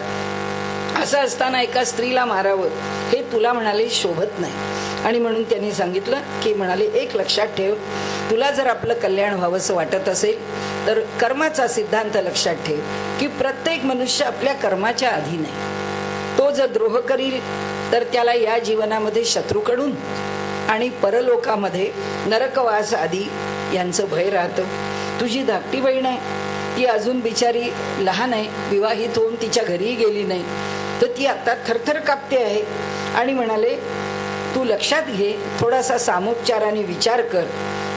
असं असताना एका स्त्रीला मारावं हे तुला म्हणाले शोभत नाही. आणि म्हणून त्यांनी सांगितलं की म्हणाले एक लक्षात ठेव, तुला जर आपलं कल्याण व्हावंसं वाटत असेल तर कर्माचा सिद्धांत लक्षात ठेव की प्रत्येक मनुष्य आपल्या कर्माच्या अधीन आहे. तो जर द्रोह करील तर त्याला या जीवनामध्ये शत्रूकडून आणि परलोकामध्ये नरकवास आदी यांचं भय राहतं. तुझी धाकटी बहीण आहे, ती अजून बिचारी लहान आहे, विवाहित होऊन तिच्या घरीही गेली नाही, तर ती आता थरथर कापते आहे. आणि म्हणाले तू लक्षात घे, थोडासा सामोपचाराने विचार कर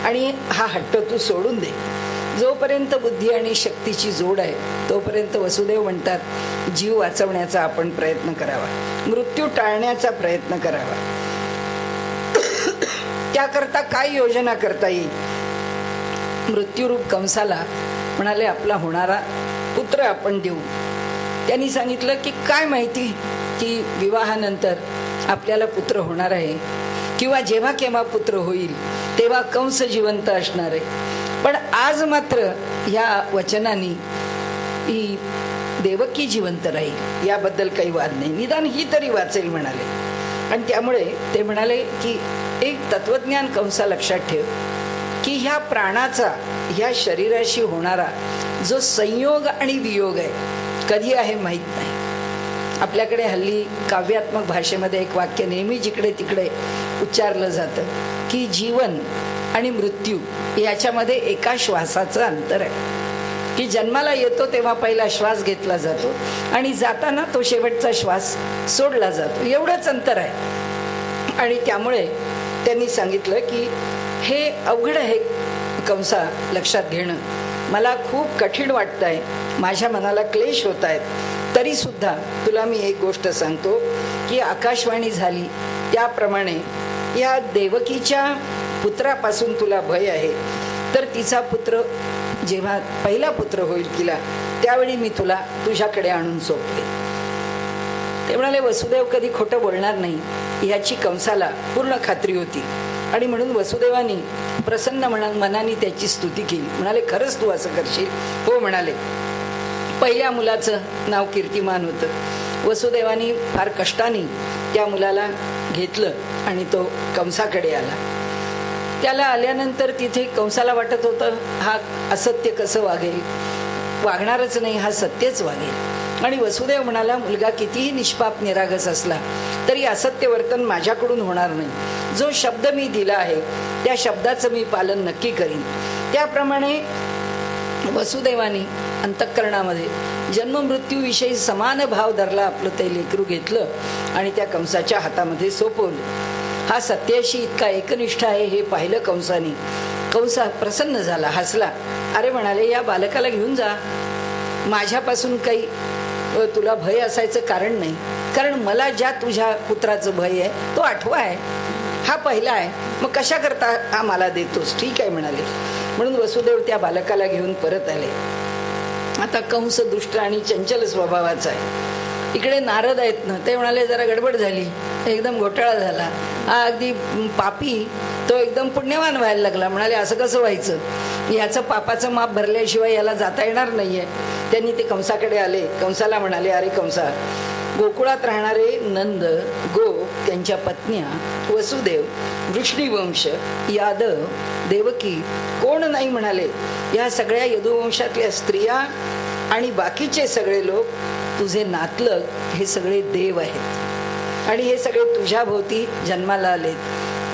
आणि हा हट्ट तू सोडून दे. जोपर्यंत बुद्धी आणि शक्तीची जोड आहे तोपर्यंत वसुदेव म्हणतात जीव वाचवण्याचा आपण प्रयत्न करावा, मृत्यू टाळण्याचा प्रयत्न करावा. त्याकरता काय योजना करता येईल. मृत्यूरूप कंसाला म्हणाले आपला होणारा पुत्र आपण देऊ. त्यांनी सांगितलं की काय माहिती की विवाहानंतर आपल्याला पुत्र होणार आहे किंवा जेव्हा केव्हा पुत्र होईल तेव्हा कंस जिवंत असणार आहे. पण आज मात्र ह्या वचनाने ही देवकी जिवंत राहील याबद्दल काही वाद नाही, निदान ही तरी वाचेल म्हणाले. आणि त्यामुळे ते म्हणाले की एक तत्वज्ञान कंसा लक्षात ठेव की ह्या प्राणाचा ह्या शरीराशी होणारा जो संयोग आणि वियोग आहे कधी आहे माहीत नाही. आपल्याकडे हल्ली काव्यात्मक भाषेमध्ये एक वाक्य नेहमी जिकडे तिकडे उच्चारलं जातं की जीवन आणि मृत्यू याच्यामध्ये एका श्वासाचं अंतर आहे, की जन्माला येतो तेव्हा पहिला श्वास घेतला जातो आणि जाताना तो शेवटचा श्वास सोडला जातो, एवढंच अंतर आहे. आणि त्यामुळे त्यांनी सांगितलं की हे अवघड आहे कंसा लक्षात घेणं, मला खूप कठीण वाटतंय, माझ्या मनाला क्लेश होत आहेत, तरी सुद्धा तुला मी एक गोष्ट सांगतो की आकाशवाणी झाली त्याप्रमाणे या देवकीच्या पुत्रापासून तुला भय आहे, तर तिचा पुत्र जेव्हा पहिला पुत्र होईल तिला त्यावेळी मी तुला तुझ्याकडे आणून सोपते. ते म्हणाले वसुदेव कधी खोटं बोलणार नाही याची कंसाला पूर्ण खात्री होती. आणि म्हणून वसुदेवानी प्रसन्न मनाने त्याची स्तुती केली. म्हणाले खरंच तू असं करशील? हो म्हणाले. पहिल्या मुलाचं नाव कीर्तिमान होतं. वसुदेवानी फार कष्टाने त्या मुलाला घेतलं आणि तो कंसाकडे आला. त्याला आल्यानंतर तिथे कंसाला वाटत होतं हा असत्य कसं वागेल, वागणारच नाही, हा सत्यच वागेल. आणि वसुदेव म्हणाला मुलगा कितीही निष्पाप निरागस असला तरी असत्य वर्तन माझ्याकडून होणार नाही, जो शब्द मी दिला आहे त्या शब्दाचं मी पालन नक्की करीन. त्याप्रमाणे वसुदेवानी अंतःकरणामध्ये जन्ममृत्यूविषयी समान भाव धरला. आपलं ते लेकरू घेतलं आणि त्या कंसाच्या हातामध्ये सोपवलं. हा सत्याशी इतका एकनिष्ठ आहे हे पाहिलं कंसाने. कंसा प्रसन्न झाला, हसला. अरे म्हणाले या बालकाला घेऊन जा, माझ्यापासून काही तुला भय असायचं कारण नाही, कारण मला ज्या तुझ्या पुत्राचं भय आहे तो आठवा आहे, हा पहिला आहे, मग कशा करता हा मला देतोस? ठीक आहे म्हणाले. म्हणून वसुदेव त्या बालकाला घेऊन परत आले. आता कंस दुष्ट आणि चंचल स्वभावाचा आहे. इकडे नारद आहेत ना, ते म्हणाले जरा गडबड झाली, एकदम घोटाळा झाला, हा अगदी पापी तो एकदम पुण्यवान व्हायला लागला. म्हणाले असं कसं व्हायचं, याचं पापाचं माप भरल्याशिवाय याला जाता येणार नाहीये. त्यांनी ते कंसाकडे आले. कंसाला म्हणाले अरे कंसा, गोकुळात राहणारे नंद, गो, त्यांच्या पत्न्या, वसुदेव, वृष्णीवंश, यादव, देवकी कोण नाही म्हणाले. या सगळ्या यदुवंशातल्या स्त्रिया आणि बाकीचे सगळे लोक तुझे नातलग हे सगळे देव आहेत आणि हे सगळे तुझ्या भोवती जन्माला आले.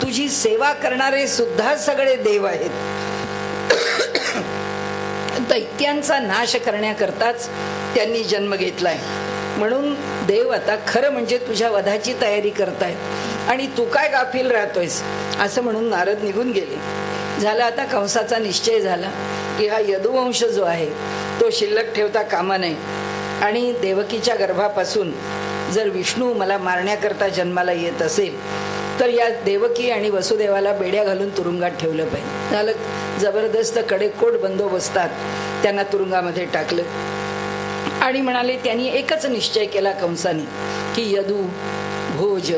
तुझी सेवा करणारे सुद्धा सगळे देव आहेत. दैत्यांचा नाश करण्याकरताच त्यांनी जन्म घेतलाय. म्हणून देव आता खरं म्हणजे तुझ्या वधाची तयारी करतायत आणि तू काय गाफील राहतोयस असं म्हणून नारद निघून गेले. झालं आता कंसाचा निश्चय झाला की हा यदुवंश जो आहे तो शिल्लक ठेवता कामा नये आणि देवकीच्या गर्भापासून जर विष्णू मला मारण्याकरता जन्माला येत असेल तर या देवकी आणि वसुदेवाला बेड्या घालून तुरुंगात ठेवलं पाहिजे. झालं, जबरदस्त कडेकोट बंदोबस्तात त्यांना तुरुंगामध्ये टाकलं. आणि म्हणाले त्यांनी एकच निश्चय केला कंसाने की यदू, भोज,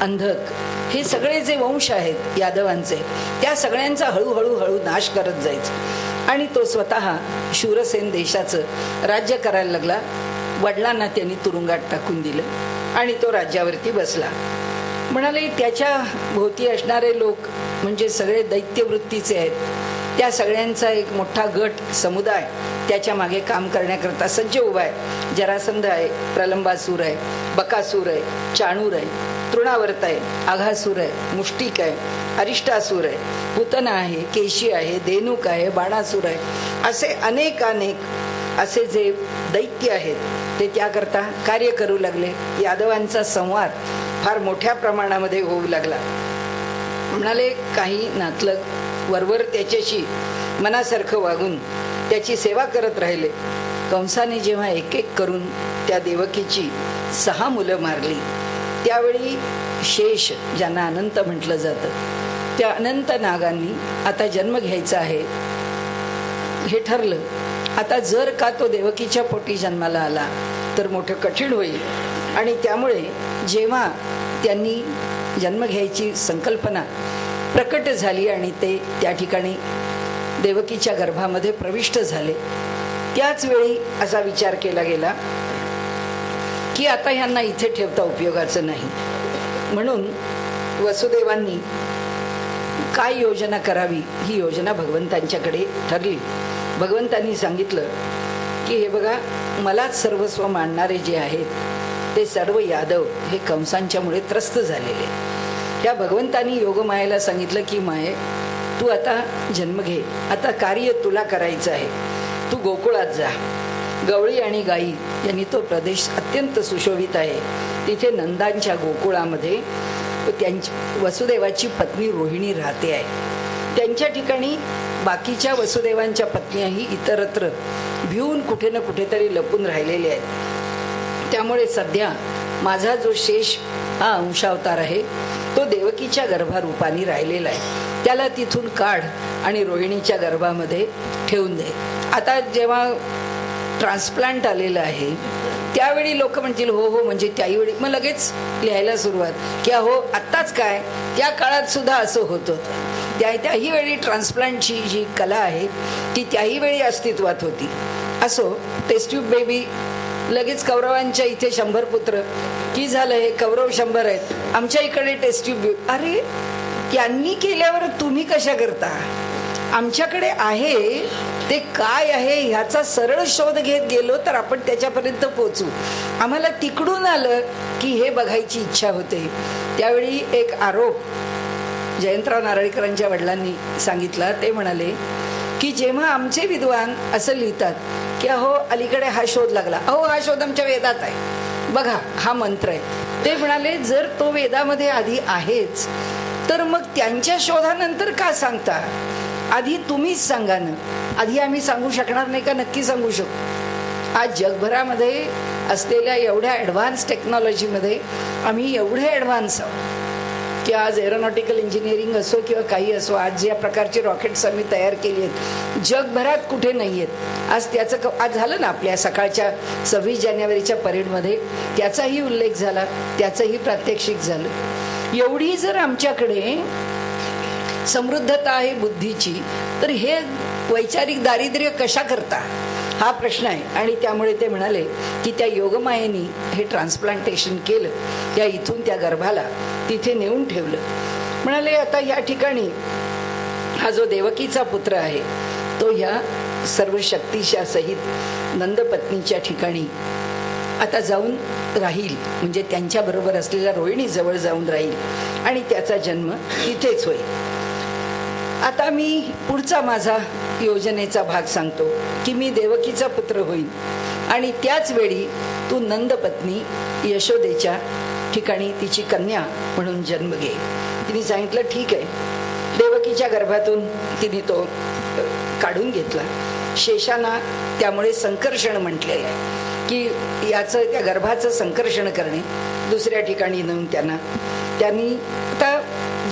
अंधक हे सगळे जे वंश आहेत यादवांचे त्या सगळ्यांचा हळूहळू नाश करत जायचं. आणि तो स्वतः शूरसेन देशाचं राज्य करायला लागला. वडिलांना त्यांनी तुरुंगात टाकून दिलं आणि तो राज्यावरती बसला. म्हणाले त्याच्या भोवती असणारे लोक म्हणजे सगळे दैत्यवृत्तीचे आहेत. त्या सगळ्यांचा एक मोठा गट समुदाय त्याच्या मागे काम करण्याकरता सज्ज उभा आहे. जरासंध आहे, प्रलंबासूर आहे, बकासूर आहे, चाणूर आहे, तृणावर्त आहे, आघासूर आहे, मुष्टिक आहे, अरिष्टासूर आहे, पुतना आहे, केशी आहे, धेनुक आहे, बाणासूर आहे. असे अनेक असे जे दैत्य आहेत ते त्याकरता कार्य करू लागले. यादवांचा संवाद फार मोठ्या प्रमाणामध्ये होऊ लागला. म्हणाले काही नातलग वरवर त्याच्याशी मनासारखं वागून त्याची सेवा करत राहिले. कंसाने जेव्हा एक एक करून त्या देवकीची 6 मुलं मारली त्यावेळी शेष, ज्यांना अनंत म्हटलं जातं, त्या अनंत नागांनी आता जन्म घ्यायचा आहे हे ठरलं. आता जर का तो देवकीच्या पोटी जन्माला आला तर मोठं कठीण होईल. आणि त्यामुळे जेव्हा त्यांनी जन्म घ्यायची संकल्पना प्रकट झाली आणि ते त्या ठिकाणी देवकीच्या गर्भामध्ये प्रविष्ट झाले. त्याच वेळी असा विचार केला गेला की आता ह्यांना इथे ठेवता उपयोगाचं नाही, म्हणून वसुदेवांनी काय योजना करावी ही योजना भगवंतांच्याकडे ठरली. भगवंतांनी सांगितलं की हे बघा, मलाच सर्वस्व मानणारे जे आहेत ते सर्व यादव हे कंसांच्यामुळे त्रस्त झालेले. त्या भगवंतांनी योगमायेला सांगितलं की माये, तू आता जन्म घे, आता कार्य तुला करायचं आहे, तू गोकुळात जा. गवळी आणि गाई यांनी तो प्रदेश अत्यंत सुशोभित आहे. तिथे नंदांच्या गोकुळामध्ये त्यांची वसुदेवाची पत्नी रोहिणी राहते आहे. त्यांच्या ठिकाणी बाकीच्या वसुदेवांच्या पत्नीही इतरत्र भिवून कुठे ना कुठेतरी लपून राहिलेल्या आहेत. त्यामुळे सध्या माझा जो शेष हा अंशावतार आहे तो देवकीच्या गर्भारूपाने राहिलेला आहे. त्याला तिथून काढ आणि रोहिणीच्या गर्भामध्ये ठेवून दे. आता जेव्हा ट्रान्सप्लांट आलेलं आहे त्यावेळी लोक म्हणतील हो हो, म्हणजे त्याही मग लगेच लिहायला सुरुवात की हो आत्ताच काय, त्या काळात सुद्धा असं होत होतं. त्याही वेळी ट्रान्सप्लांटची जी कला आहे ती त्याही वेळी अस्तित्वात होती. असो, टेस्ट्यूब बेबी लगेच कौरवांच्या इथे 100 पुत्र की झालं, हे कौरव 100 आहेत, आमच्या इकडे टेस्ट्यूब बेबी. अरे, त्यांनी केल्यावर तुम्ही कशा करता? आमच्याकडे आहे ते काय आहे ह्याचा सरळ शोध घेत गेलो तर आपण त्याच्यापर्यंत पोहोचू. आम्हाला तिकडून आलं की हे बघायची इच्छा होते. त्यावेळी एक आरोप जयंतराव नारळीकरांच्या वडिलांनी सांगितला. ते म्हणाले की जेव्हा आमचे विद्वान असं लिहितात की अहो अलीकडे हा शोध लागला, अहो हा शोध आमच्या वेदात आहे, बघा हा मंत्र आहे, ते म्हणाले जर तो वेदामध्ये आधी आहेच तर मग त्यांच्या शोधानंतर का सांगता? आधी तुम्हीच सांगा ना. आधी आम्ही सांगू शकणार नाही का? नक्की सांगू शकतो. आज जगभरामध्ये असलेल्या एवढ्या ॲडव्हान्स टेक्नॉलॉजीमध्ये आम्ही एवढे ॲडव्हान्स आहोत की आज एरोनॉटिकल इंजिनिअरिंग असो किंवा काही असो, आज ज्या प्रकारची रॉकेट्स आम्ही तयार केली आहेत जगभरात कुठे नाही आहेत. आज त्याचं आज झालं ना, आपल्या सकाळच्या 26 जानेवारीच्या परेडमध्ये त्याचाही उल्लेख झाला, त्याचंही प्रात्यक्षिक झालं. एवढी जर आमच्याकडे समृद्धता आहे बुद्धीची, तर हे वैचारिक दारिद्र्य कशा करता हा प्रश्न आहे. आणि त्यामुळे ते म्हणाले की त्या योगमायेनी हे ट्रान्सप्लांटेशन केलं, त्या इथून त्या गर्भाला तिथे नेऊन ठेवलं. म्हणाले आता या ठिकाणी हा जो देवकीचा पुत्र आहे तो ह्या सर्व शक्तीच्या सहित नंदपत्नीच्या ठिकाणी आता जाऊन राहील, म्हणजे त्यांच्याबरोबर असलेल्या रोहिणी जवळ जाऊन राहील आणि त्याचा जन्म इथेच होईल. आता मी पुढचा माझा योजनेचा भाग सांगतो की मी देवकीचा पुत्र होईल आणि त्याच वेळी तू नंदपत्नी यशोदेच्या ठिकाणी तिची कन्या म्हणून जन्म घे. तिने सांगितलं ठीक आहे. देवकीच्या गर्भातून तिने तो काढून घेतला. शेषांना त्यामुळे संकर्षण म्हटलेलं आहे की याचं त्या गर्भाचं संकर्षण करणे. दुसऱ्या ठिकाणी नेऊन त्यांनी आता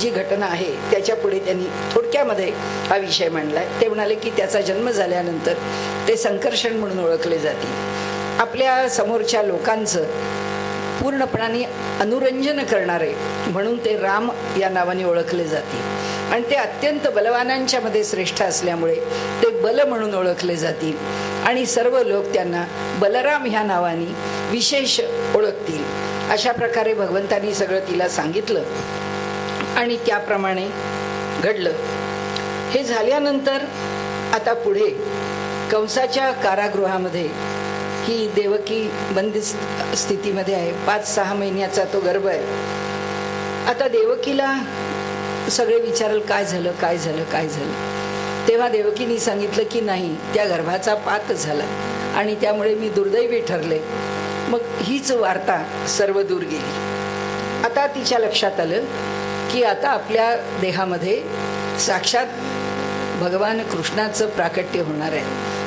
जी घटना आहे त्याच्या पुढे त्यांनी थोडक्यामध्ये हा विषय मांडलाय. ते म्हणाले की त्याचा जन्म झाल्यानंतर ते संकर्षण म्हणून ओळखले जातील. आपल्या समोरच्या लोकांचं पूर्णपणाने अनुरंजन करणारे म्हणून ते राम या नावाने ओळखले जातील आणि ते अत्यंत बलवानांच्या मध्ये श्रेष्ठ असल्यामुळे ते बल म्हणून ओळखले जातील आणि सर्व लोक त्यांना बलराम ह्या नावाने विशेष ओळखतील. अशा प्रकारे भगवंतांनी सगळं तिला सांगितलं आणि त्याप्रमाणे घडलं. हे झाल्यानंतर आता पुढे कंसाच्या कारागृहामध्ये ही देवकी बंदिस्त स्थितीमध्ये आहे. 5-6 महिन्याचा तो गर्भ आहे. आता देवकीला सगळे विचारल काय झालं काय झालं काय झालं. तेव्हा देवकीने सांगितलं की नाही, त्या गर्भाचा पात झाला आणि त्यामुळे मी दुर्दैवी ठरले. मग हीच वार्ता सर्व दूर गेली. आता तिच्या लक्षात आलं की आता आपल्या देहामध्ये साक्षात भगवान कृष्णाचं प्राकट्य होणार आहे.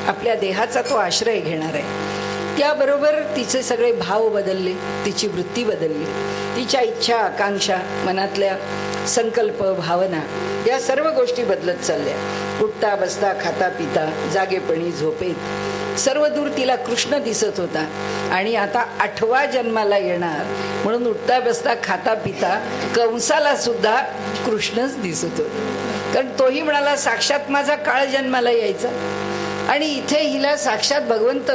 आपल्या देहाचा तो आश्रय घेणार आहे. त्याबरोबर तिचे सगळे भाव बदलले, तिची वृत्ती बदलली. तिच्या इच्छा आकांक्षा मनातल्या संकल्प भावना या सर्व गोष्टी बदलत चालल्या. उठता बसता खाता पिता जागेपणी झोपेत सर्व दूर तिला कृष्ण दिसत होता. आणि आता 8वा जन्माला येणार म्हणून उठता बसता खाता पिता कंसाला सुद्धा कृष्णच दिसत होता. कारण तोही म्हणाला साक्षात माझा काळ जन्माला यायचा आणि इथे हिला साक्षात भगवंत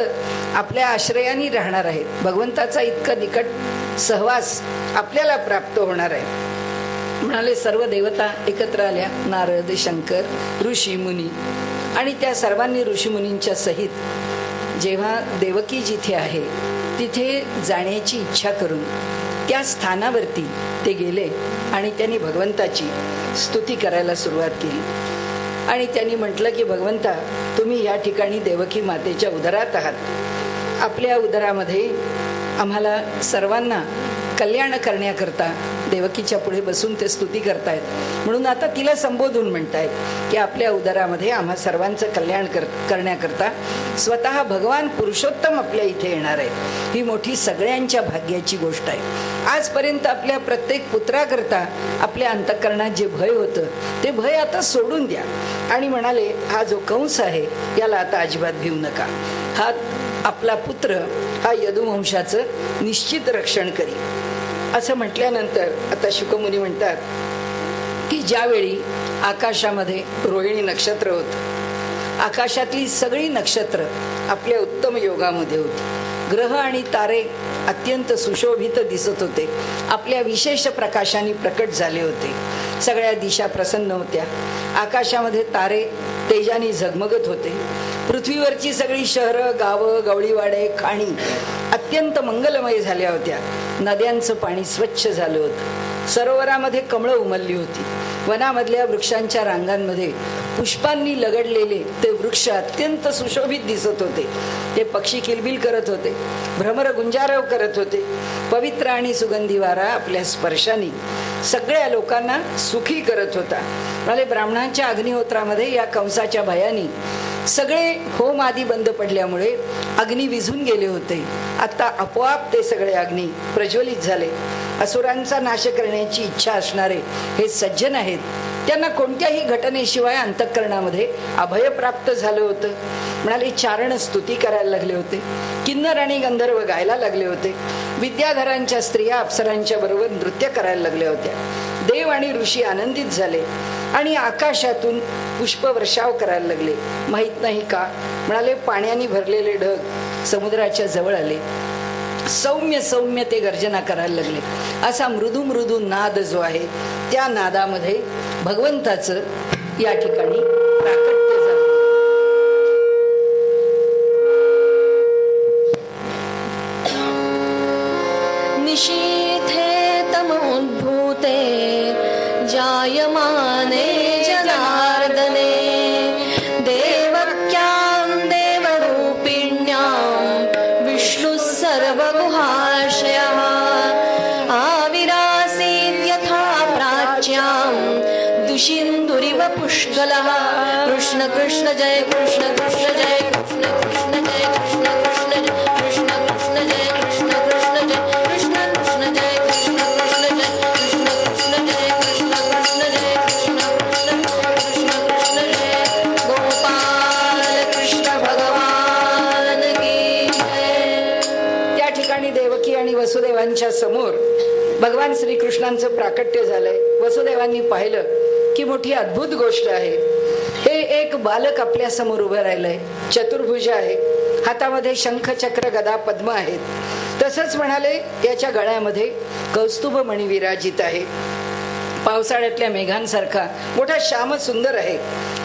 आपल्या आश्रयाने राहणार आहेत. भगवंताचा इतका निकट सहवास आपल्याला प्राप्त होणार आहे. म्हणाले सर्व देवता एकत्र आल्या. नारद शंकर ऋषी मुनी आणि त्या सर्वांनी ऋषीमुनींच्या सहित जेव्हा देवकी जिथे आहे तिथे जाण्याची इच्छा करून त्या स्थानावरती ते गेले आणि त्यांनी भगवंताची स्तुती करायला सुरुवात केली. आणि त्यांनी म्हटलं की भगवंता तुम्ही या ठिकाणी देवकी मातेच्या उदरात आहात. आपल्या उदरामध्ये आम्हाला सर्वांना कल्याण करण्याकरता देवकीच्या पुढे बसून ते स्तुती करतायत. म्हणून आता तिला संबोधून म्हणतायत की आपल्या उदरामध्ये आम्हा सर्वांचं कल्याण करण्याकरता स्वतः भगवान पुरुषोत्तम आपल्या इथे येणार आहे. ही मोठी सगळ्यांच्या भाग्याची गोष्ट आहे. आजपर्यंत आपल्या प्रत्येक पुत्राकरता आपल्या अंतःकरणात जे भय होतं ते भय आता सोडून द्या. आणि म्हणाले हा जो कंस आहे याला आता अजिबात भिवू नका. हा आपला पुत्र हा यदुवंशाचं निश्चित रक्षण करी. असं म्हटल्यानंतर आता शुकमुनी म्हणतात की ज्यावेळी आकाशामध्ये रोहिणी नक्षत्र होतं, आकाशातली सगळी नक्षत्र आपल्या उत्तम योगामध्ये होती. ग्रह आणि तारे अत्यंत सुशोभित दिसत होते. आपल्या विशेष प्रकाशाने प्रकट झाले होते. सगळ्या दिशा प्रसन्न होत्या. आकाशामध्ये तारे तेजाने झगमगत होते. पृथ्वीवरची सगळी शहरं गावं गवळीवाडे खाणी अत्यंत मंगलमय झाल्या होत्या. नद्यांचं पाणी स्वच्छ झालं होतं. सरोवरामध्ये कमळं उमलली होती. वनामधल्या वृक्षांच्या रांगांमध्ये पुष्पांनी लगडलेले ते वृक्ष अत्यंत सुशोभित दिसत होते. ते पक्षी किलबिल करत होते, भ्रमर गुंजारव करत होते. पवित्र आणि सुगंधी वारा आपल्या स्पर्शाने सगळ्या लोकांना सुखी करत होता. म्हणजे ब्राह्मणांच्या अग्निहोत्रामध्ये या कंसाच्या भयाने सगळे होम आदी बंद पडल्यामुळे अग्नी विझून गेले होते. आता आपोआप ते सगळे अग्नी प्रज्वलित झाले. असुरांचा नाश करण्याची इच्छा असणारे हे सज्जन आहेत. त्यांना कोणत्याही घटनेशिवाय अंतःकरणामध्ये अभय प्राप्त झालं होतं. म्हणाले चारण स्तुती करायला लागले होते. किन्नर आणि गंधर्व गायला लागले होते. विद्याधरांच्या स्त्रिया अप्सरांच्या बरोबर नृत्य करायला लागल्या होत्या. देव आणि ऋषी आनंदित झाले आणि आकाशातून पुष्पवर्षाव करायला लागले. माहित नाही का, म्हणाले पाण्याने भरलेले ढग समुद्राच्या जवळ आले. सौम्य सौम्य ते गर्जना करायला लागले. असा मृदू मृदू नाद जो आहे त्या नादामध्ये भगवंताचं या ठिकाणी प्राकट्य झालं. निशीथे तमोद्भूते जायमाने जनार्दने देवक्यां देवरूपिण्यां विष्णुः सर्वगुहाशयः आविरासीद् यथा प्राच्यां दुशिन्दुरिव पुष्कलः. कृष्ण कृष्ण जय कृष्ण कृष्ण जय कृष्ण कृष्ण जय कृष्ण कृष्ण जय कृष्ण कृष्ण जय कृष्ण कृष्ण जय कृष्ण कृष्ण जय कृष्ण कृष्ण जय कृष्ण कृष्ण जय कृष्ण कृष्ण जय कृष्ण कृष्ण कृष्ण जय गोपाल कृष्ण भगवान की जय. त्या ठिकाणी देवकी आणि वसुदेवांच्या समोर भगवान श्रीकृष्णांचं प्राकट्य झालंय. वसुदेवांनी पाहिलं की मोठी अद्भुत गोष्ट आहे. हे एक बालक आपल्या समोर उभं राहिलंय. चतुर्भुज आहे. हातामध्ये शंख चक्र गदा पद्म आहेत. तसंच म्हणाले याच्या गळ्यामध्ये कौस्तुभ मणी विराजित आहे. पावसाळ्यातल्या मेघांसारखा मोठा श्याम सुंदर आहे.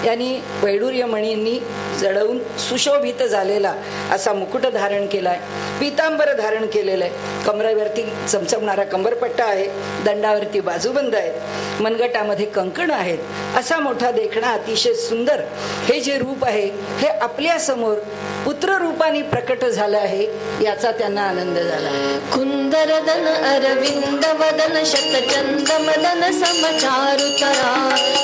यांनी वैडूर्य मणींनी जडवून सुशोभित झालेला असा मुकुट धारण केलाय. पीतांबर धारण केलेलं आहे. कमरेवरती चमचमणारा कंबरपट्टा आहे. दंडावरती बाजूबंद आहेत. मनगटामध्ये कंकण आहेत. असा मोठा देखणा अतिशय सुंदर हे जे रूप आहे हे आपल्या समोर पुत्र रूपाने प्रकट झालं आहे. याचा त्यांना आनंद झाला. कुंदरदन अरविंद वदन शतचंद मदन समचारुतरा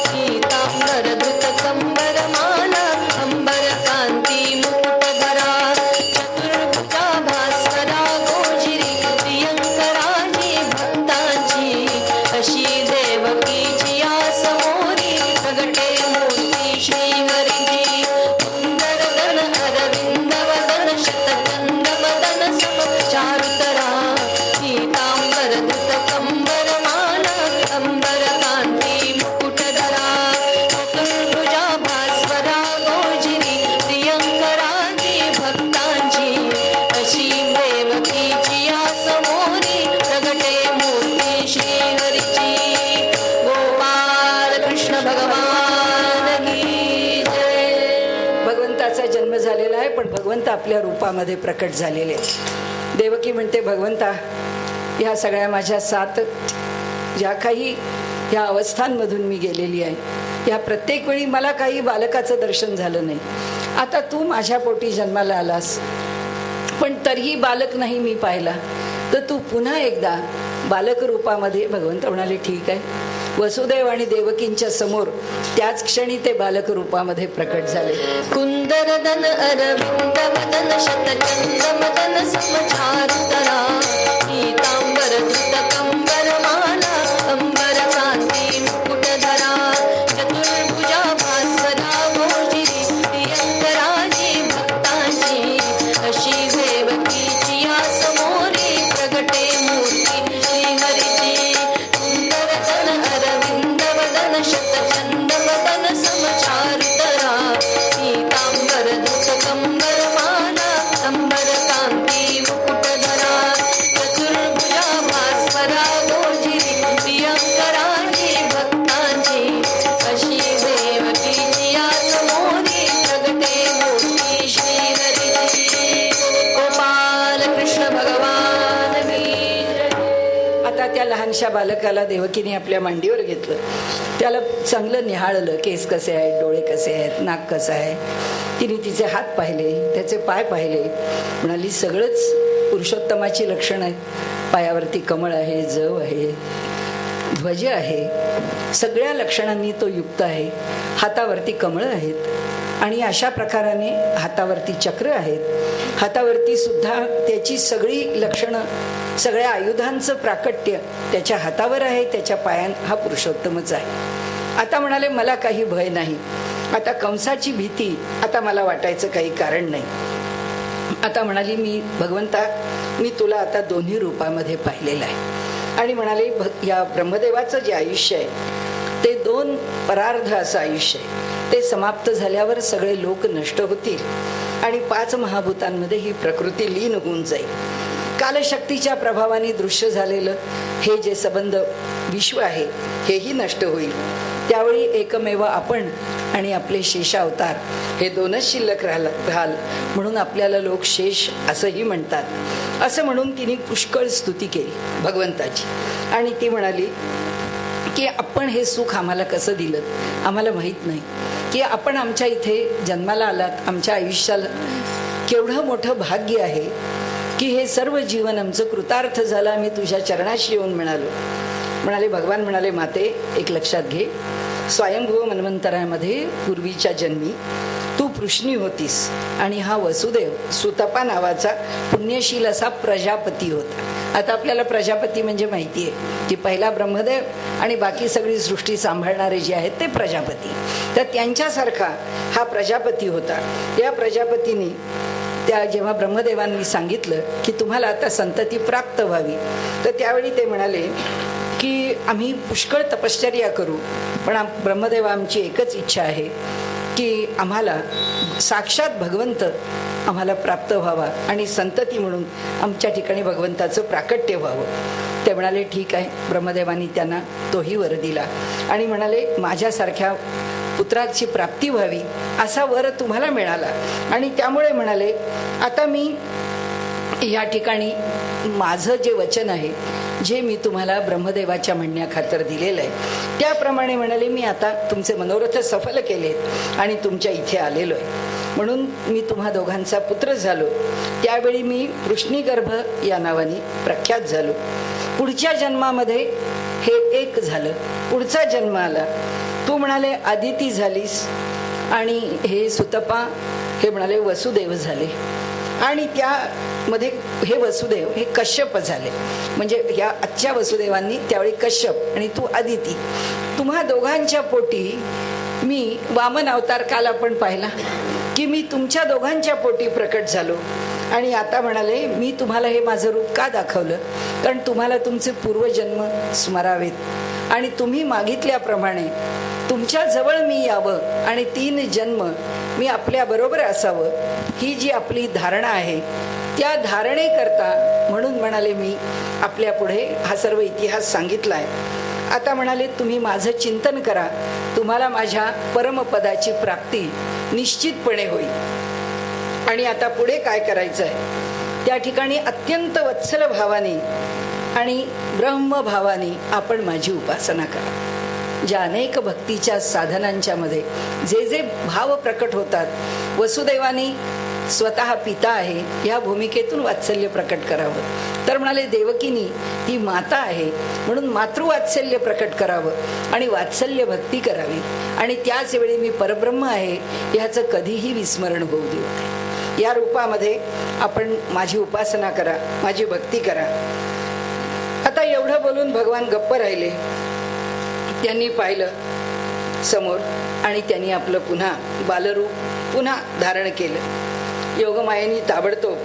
पीतांबर धृत कंबर माला अंबर कांती मुकुटधरा चतुर्भुजा भास्करा गोजिरी प्रियंकराजी भक्तांची आपल्या रूपामध्ये प्रकट झालेले आहेत. देवकी म्हणते, भगवंता, ह्या सगळ्या माझ्या 7 ज्या काही ह्या अवस्थांमधून मी गेलेली आहे, या प्रत्येक वेळी मला काही बालकाचं दर्शन झालं नाही. आता तू माझ्या पोटी जन्माला आलास, पण तरीही बालक नाही मी पाहिला, तर तू पुन्हा एकदा बालक रूपामध्ये. भगवंत म्हणाले, ठीक आहे. वसुदेव आणि देवकींच्या समोर त्याच क्षणी ते बालक रूपामध्ये प्रकट झाले. कुंदरदन अरविंद वदन शतचंद मदन समचारुतरा पीतांबर धृत कंबर माला अंबर कांती मुकुटधरा चतुर्भुजा भास्वरा भोजिरी प्रियंकराजी भक्तांची अशी देवकीची या समोरी प्रगटे मूर्ती श्रीहरीची. कुंदरदन अरविंद वदन शतचंद वदन समचारुतरा पीतांबर धृत कंबर माला अंबर कांती मुकुटधरा चतुर्भुजा भास्वरा भोजिरी प्रियंकराजी भक्तांची अशी देवकीची या समोरी प्रगटे मूर्ती श्रीहरीची. गोपाल कृष्ण भगवान की जय. आता त्या लहानशा बालकाला देवकीने आपल्या मांडीवर घेतलं. त्याला चांगलं निहाळलं, केस कसे आहेत, डोळे कसे आहेत, नाक कसं आहे. तिने तिचे हात पाहिले, त्याचे पाय पाहिले. म्हणाली, सगळंच पुरुषोत्तमाची लक्षणं आहेत. पायावरती कमळ आहे, जव आहे, ध्वज आहे, सगळ्या लक्षणांनी तो युक्त आहे. हातावरती कमळ आहेत आणि अशा प्रकाराने हातावरती चक्र आहेत. हातावरती सुद्धा त्याची सगळी लक्षणं, सगळ्या आयुधांचं प्राकट्य त्याच्या हातावर आहे, त्याच्या पायात हा पुरुषोत्तमच आहे. आता म्हणाले, मला काही भय नाही. आता कंसाची भीती आता मला वाटायचं काही कारण नाही. आता म्हणाली, मी भगवंता, मी तुला आता दोन्ही रूपामध्ये पाहिलेलं आहे. आणि म्हणाले, या ब्रह्मदेवाचं जे आयुष्य आहे ते 2 परार्ध असं आयुष्य आहे. ते समाप्त झाल्यावर सगळे लोक नष्ट होतील आणि 5 महाभूतांमध्ये ही प्रकृती लीन होऊन जाईल. कालशक्तीच्या प्रभावाने दृश्य झालेलं हे जे संबंध विश्व आहे हेही नष्ट होईल. त्यावेळी एकमेव आपण आणि आपले शेषावतार हे 2च शिल्लक राहाल. म्हणून आपल्याला लोक शेष असंही म्हणतात. असं म्हणून तिने पुष्कळ स्तुती केली भगवंताची. आणि ती म्हणाली की आपण हे सुख आम्हाला कसं दिलं, आम्हाला माहीत नाही. की आपण आमच्या इथे जन्माला आलात, आमच्या आयुष्याला केवढं मोठं भाग्य आहे की हे सर्व जीवन आमचं कृतार्थ झालं, आम्ही तुझ्या चरणाशी येऊन मिळालो. म्हणाले, भगवान म्हणाले, माते, एक लक्षात घे, स्वयंभू मन्वंतरामध्ये पूर्वीच्या जन्मी तू पृष्णी होतीस आणि हा वसुदेव सुतपा नावाचा पुण्यशील असा प्रजापती होता. आता आपल्याला प्रजापती म्हणजे माहिती आहे की पहिला ब्रह्मदेव आणि बाकी सगळी सृष्टी सांभाळणारे जे आहेत ते प्रजापती. तर त्यांच्यासारखा हा प्रजापती होता. या प्रजापतीने त्या जेव्हा ब्रह्मदेवांनी सांगितलं की तुम्हाला आता संतती प्राप्त व्हावी, तर त्यावेळी ते म्हणाले की आम्ही पुष्कळ तपश्चर्या करू, पण ब्रह्मदेवा, आमची एकच इच्छा आहे की आम्हाला साक्षात भगवंत आम्हाला प्राप्त व्हावा आणि संतती म्हणून आमच्या ठिकाणी भगवंताचं प्राकट्य व्हावं. ते म्हणाले, ठीक आहे. ब्रह्मदेवांनी त्यांना तोही वर दिला आणि म्हणाले, माझ्यासारख्या पुत्राची प्राप्ती व्हावी असा वर तुम्हाला मिळाला. आणि त्यामुळे म्हणाले, आता मी या ठिकाणी माझं जे वचन आहे, जे मी तुम्हाला ब्रह्मदेवाच्या म्हणण्याखातर दिलेलं आहे, त्याप्रमाणे म्हणाले, मी आता तुमचे मनोरथ सफल केलेत आणि तुमच्या इथे आलेलो आहे. म्हणून मी तुम्हा दोघांचा पुत्र झालो. त्यावेळी मी वृष्णीगर्भ या नावाने प्रख्यात झालो. पुढच्या जन्मामध्ये हे एक झालं. पुढचा जन्म आला, तू म्हणाले आदिती झालीस आणि हे सुतपा हे म्हणाले वसुदेव झाले. आणि त्यामध्ये हे वसुदेव हे कश्यप झाले. म्हणजे या आजच्या वसुदेवांनी त्यावेळी कश्यप आणि तू आदिती, तुम्हा दोघांच्या पोटी मी वामन अवतार काल आपण पाहिला की मी तुमच्या दोघांच्या पोटी प्रकट झालो. आणि आता म्हणाले, मी तुम्हाला हे माझं रूप का दाखवलं, कारण तुम्हाला तुमचे पूर्वजन्म स्मरावेत आणि तुम्ही मागितल्याप्रमाणे तुमच्या जवळ मी यावं आणि 3 जन्म मी आपल्या बरोबर असावं, ही जी आपली धारणा आहे त्या धारणेकरता म्हणून म्हणाले मी आपल्या पुढे हा सर्व इतिहास सांगितला आहे. आता म्हणाले, तुम्ही माझं चिंतन करा, तुम्हाला माझ्या परमपदाची प्राप्ती निश्चितपणे होईल. आणि आता पुढे काय करायचं आहे. त्या ठिकाणी अत्यंत वत्सल भावाने आणि ब्रह्मभावाने आपण माझी उपासना करा. ज्या अनेक भक्तीच्या साधनांच्या मध्ये जे जे भाव प्रकट होतात, वसुदेवाने स्वतः पिता आहे ह्या भूमिकेतून वात्सल्य प्रकट करावं. तर म्हणाले देवकीनी ती माता आहे म्हणून मातृवात्सल्य प्रकट करावं आणि वात्सल्य भक्ती करावी. आणि त्याच वेळी मी परब्रह्म आहे ह्याचं कधीही विस्मरण होऊ देऊ नये. या रूपामध्ये आपण माझी उपासना करा, माझी भक्ती करा. आता एवढं बोलून भगवान गप्प राहिले. त्यांनी पाहिलं समोर आणि त्यांनी आपलं पुन्हा बालरूप पुन्हा धारण केलं. योगमायेने ताबडतोब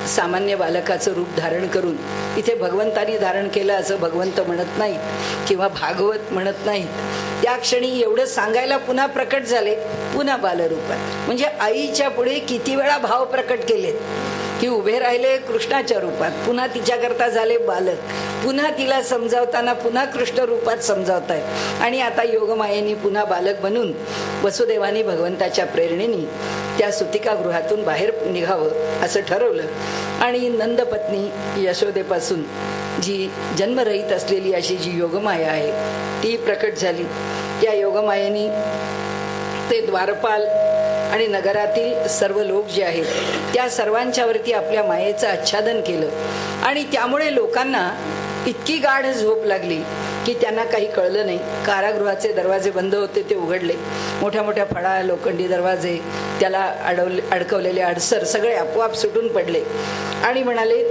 सामान्य बालकाचं रूप धारण करून, इथे भगवंतानी धारण केलं असं भगवंत म्हणत नाहीत किंवा भागवत म्हणत नाहीत. त्या क्षणी एवढं सांगायला पुन्हा प्रकट झाले, पुन्हा बालरूपात. म्हणजे आईच्या पुढे किती वेळा भाव प्रकट केलेत की उभे राहिले कृष्णाच्या रूपात, पुन्हा तिच्याकरता झाले बालक, पुन्हा तिला समजावताना पुन्हा कृष्ण रूपात समजावताय. आणि आता योगमायेने पुन्हा बालक बनून वसुदेवानी भगवंताच्या प्रेरणेने त्या सुतिकागृहातून बाहेर निघावं असं ठरवलं. आणि नंदपत्नी यशोदेपासून जी जन्मरहित असलेली अशी जी योगमाया आहे ती प्रकट झाली. त्या योगमायेने ते द्वारपाल आणि नगरातील सर्व लोक जे आहेत त्या सर्वांच्या वरती आपल्या मायेचं आच्छादन केलं. आणि त्यामुळे लोकांना इतकी गाढ झोप लागली की त्यांना काही कळलं नाही. कारागृहाचे दरवाजे बंद होते ते उघडले. मोठ्या मोठ्या फळा, लोखंडी दरवाजे, त्याला अडकवलेले अडसर सगळे आपोआप सुटून पडले. आणि म्हणाले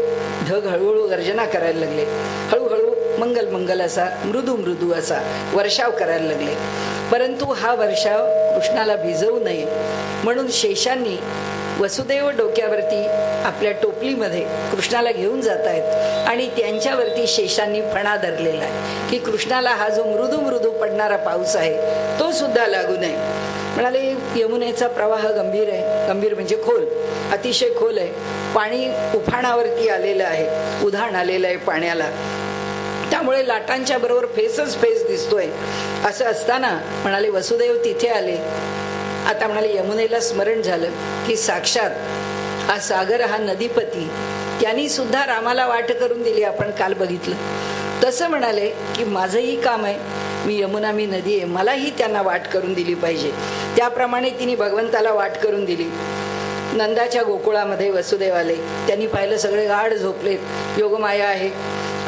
ढग हळूहळू गर्जना करायला लागले. हळूहळू मंगल मंगल असा मृदू मृदू असा वर्षाव करायला लागले. परंतु हा वर्षाव कृष्णाला भिजवू नये म्हणून शेषांनी वसुदेव डोक्यावरती आपल्या टोपलीमध्ये कृष्णाला घेऊन जात आहेत आणि त्यांच्यावरती शेषांनी फणा धरलेला आहे की कृष्णाला हा जो मृदू मृदू पडणारा पाऊस आहे तो सुद्धा लागू नये. म्हणाले यमुनेचा प्रवाह गंभीर आहे. गंभीर म्हणजे खोल, अतिशय खोल आहे. पाणी उफाणावरती आलेलं आहे, उधाण आलेलं आहे पाण्याला. त्यामुळे लाटांच्या बरोबर फेसच फेस दिसतोय. असं असताना म्हणाले वसुदेव तिथे आले. आता म्हणाले यमुनेला स्मरण झालं की साक्षात हा सागर, हा नदीपती, त्यांनी सुद्धा रामाला वाट करून दिली. आपण काल बघितलं तसं म्हणाले की माझंही काम आहे, मी यमुना, मी नदी आहे, मलाही त्यांना वाट करून दिली पाहिजे. त्याप्रमाणे तिने भगवंताला वाट करून दिली. नंदाच्या गोकुळामध्ये वसुदेव आले. त्यांनी पाहिलं सगळे गाढ झोपलेत, योगमाया आहे.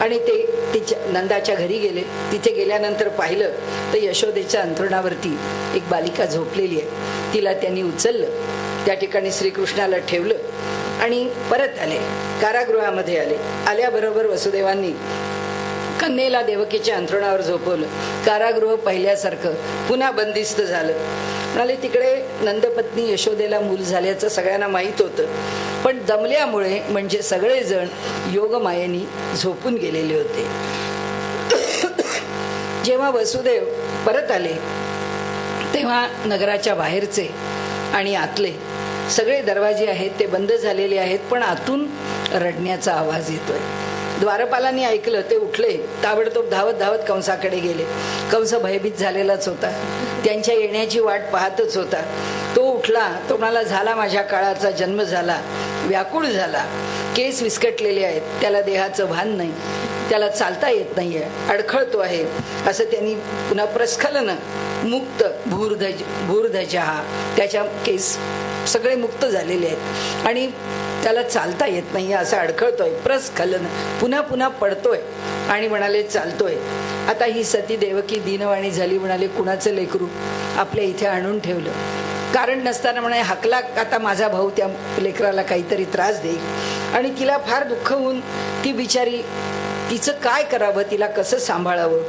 आणि ते तिच्या नंदाच्या घरी गेले. तिथे गेल्यानंतर पाहिलं तर यशोदेच्या अंथरुणावरती एक बालिका झोपलेली आहे. तिला त्यांनी उचललं, त्या ठिकाणी श्रीकृष्णाला ठेवलं आणि परत आले, कारागृहामध्ये आले. आल्याबरोबर वसुदेवांनी कन्येला देवकीच्या अंथरुणावर झोपवलं. कारागृह पहिल्यासारखं पुन्हा बंदिस्त झालं. म्हणाले तिकडे नंदपत्नी यशोदेला मूल झाल्याचं सगळ्यांना माहीत होतं, पण दमल्यामुळे म्हणजे सगळेजण योगमायेनी झोपून गेलेले होते. जेव्हा वसुदेव परत आले तेव्हा नगराच्या बाहेरचे आणि आतले सगळे दरवाजे आहेत ते बंद झालेले आहेत, पण आतून रडण्याचा आवाज येतोय. द्वारपालांनी ऐकलं, ते उठले, ताबडतोब धावत धावत कंसाकडे गेले. कंस भयभीत झालेलाच होता, त्यांच्या येण्याची वाट पाहतच होता. तो उठला, तो म्हणाला झाला माझ्या काळाचा जन्म झाला, व्याकुळ झाला, केस विस्कटलेले आहेत, त्याला देहाचं भान नाही, त्याला चालता येत नाहीये, अडखळतो आहे. असं त्यांनी पुन्हा प्रस्खलन मुक्त भूर्धजहा, त्याच्या केस सगळे मुक्त झालेले आहेत आणि त्याला चालता येत नाही, असं अडखळतोय, प्रस्खलन पुन्हा पुन्हा पडतोय आणि म्हणाले चालतोय. आता ही सती देवकी दीनवाणी झाली. म्हणाले कुणाचं लेकरू आपल्या इथे आणून ठेवलं, कारण नसताना म्हणे हाकला, आता माझा भाऊ त्या लेकराला काहीतरी त्रास देईल. आणि तिला फार दुःख होऊन ती बिचारी, तिचं काय करावं, तिला कसं सांभाळावं,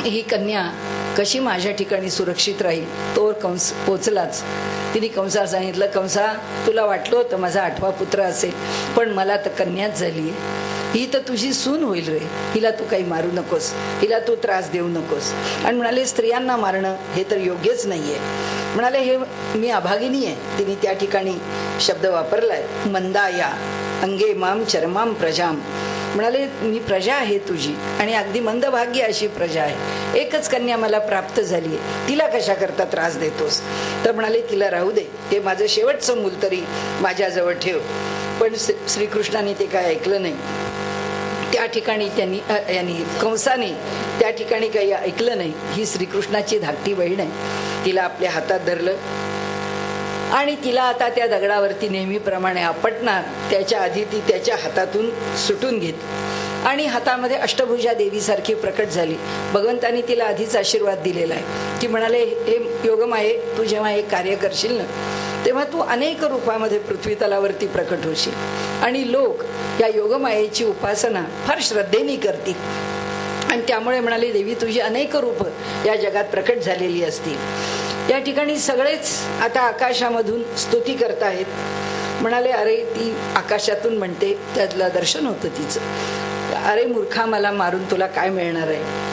ही कन्या कशी माझ्या ठिकाणी सुरक्षित राहील. तोवर कंस पोचलाच. तिने कंसाला सांगितलं, कंसा तुला वाटलं होतं माझा 8वा पुत्र असेल, पण मला तर कन्याच झाली आहे. ही तर तुझी सून होईल रे, हिला तू काही मारू नकोस, हिला तू त्रास देऊ नकोस. आणि म्हणाले स्त्रियांना मारणं हे तर योग्यच नाहीये. म्हणाले हे मी अभागिनी आहे. तिने त्या ठिकाणी शब्द वापरलाय, मंदाया अंगे माम चरमाम प्रजाम, म्हणाले मी प्रजा आहे तुझी आणि अगदी मंदभाग्य अशी प्रजा आहे, एकच कन्या मला प्राप्त झाली आहे, तिला कशा करता त्रास देतोस? तर म्हणाले तिला राहू दे, ते माझं शेवटचं मूल तरी माझ्याजवळ ठेव. पण श्रीकृष्णाने ते काय ऐकलं नाही. त्या ठिकाणी कंसाने त्या ठिकाणी काही ऐकलं नाही. ही श्रीकृष्णाची धाकटी बहीण आहे, तिला आपल्या हातात धरलं आणि तिला आता त्या दगडावरती नेहमीप्रमाणे आपटणार त्याच्या आधी ती त्याच्या हातातून सुटून घेतली आणि हातामध्ये अष्टभुजा देवीसारखी प्रकट झाली. भगवंतांनी तिला आधीच आशीर्वाद दिलेला आहे की म्हणाले, हे योगमाये, तू जेव्हा हे कार्य करशील ना, तेव्हा तू अनेक रूपामध्ये पृथ्वी तलावरती प्रकट होशील आणि लोक या योगमायेची उपासना फार श्रद्धेने करतील आणि त्यामुळे म्हणाले, देवी तुझी अनेक रूप या जगात प्रकट झालेली असतील. या ठिकाणी सगळेच आता आकाशामधून स्तुती करतायत. म्हणाले, अरे ती आकाशातून म्हणते, त्यातलं दर्शन होतं तिचं, अरे मूर्खा, मला मारून तुला काय मिळणार आहे?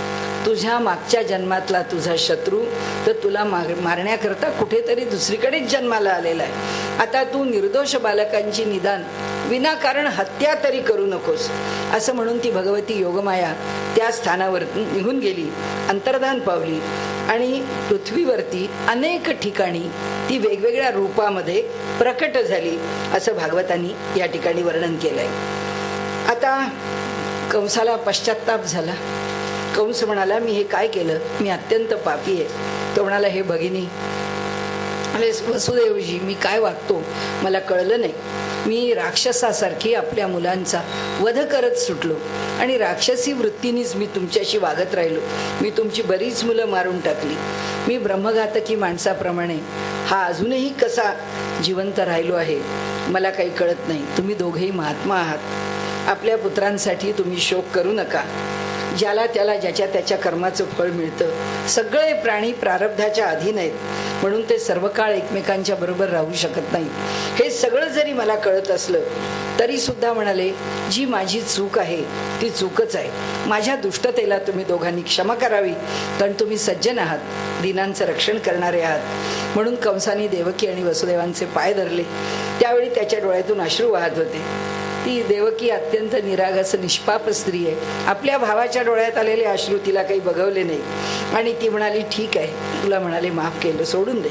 तुझ्या मागच्या जन्मातला तुझा शत्रू तर तुला मारण्याकरता कुठेतरी दुसरीकडेच जन्माला आलेला आहे. आता तू निर्दोष बालकांची निदान विनाकारण हत्या तरी करू नकोस, असं म्हणून ती भगवती योगमाया त्या स्थानावर निघून गेली, अंतर्धान पावली आणि पृथ्वीवरती अनेक ठिकाणी ती वेगवेगळ्या रूपामध्ये प्रकट झाली, असं भागवतांनी या ठिकाणी वर्णन केलंय. आता कंसाला पश्चाताप झाला. कंस म्हणाला, मी हे काय केलं, मी अत्यंत पापी आहे. तो म्हणाला, हे भगिनी, अरे वसुदेवजी, मी काय वागतो मला कळलं नाही. मी राक्षसासारखी आपल्या मुलांचा वध करत सुटलो आणि राक्षसी वृत्तीनेच मी तुमच्याशी वागत राहिलो. मी तुमची बरीच मुलं मारून टाकली. मी ब्रह्मघातकी माणसाप्रमाणे हा अजूनही कसा जिवंत राहिलो आहे मला काही कळत नाही. तुम्ही दोघेही महात्मा आहात, आपल्या पुत्रांसाठी तुम्ही शोक करू नका. ज्याला त्याला ज्याच्या त्याच्या कर्माचं फळ मिळतं. सगळे प्राणी प्रारब्धाच्या अधीन आहेत, म्हणून ते सर्व काळ एकमेकांच्या बरोबर राहू शकत नाही. हे सगळं जरी मला कळत असलं तरी सुद्धा म्हणाले, जी माझी चूक आहे ती चूकच आहे. माझ्या दुष्टतेला तुम्ही दोघांनी क्षमा करावी, कारण तुम्ही सज्जन आहात, दीनांचं रक्षण करणारे आहात. म्हणून कंसाने देवकी आणि वसुदेवांचे पाय धरले. त्यावेळी त्याच्या डोळ्यातून अश्रू वाहत होते. ती देवकी अत्यंत निरागस निष्पाप स्त्री आहे. आपल्या भावाच्या डोळ्यात आलेले अश्रू तिला काही बघवले नाही आणि ती म्हणाली, ठीक आहे, तुला म्हणाले माफ केलं, सोडून दे.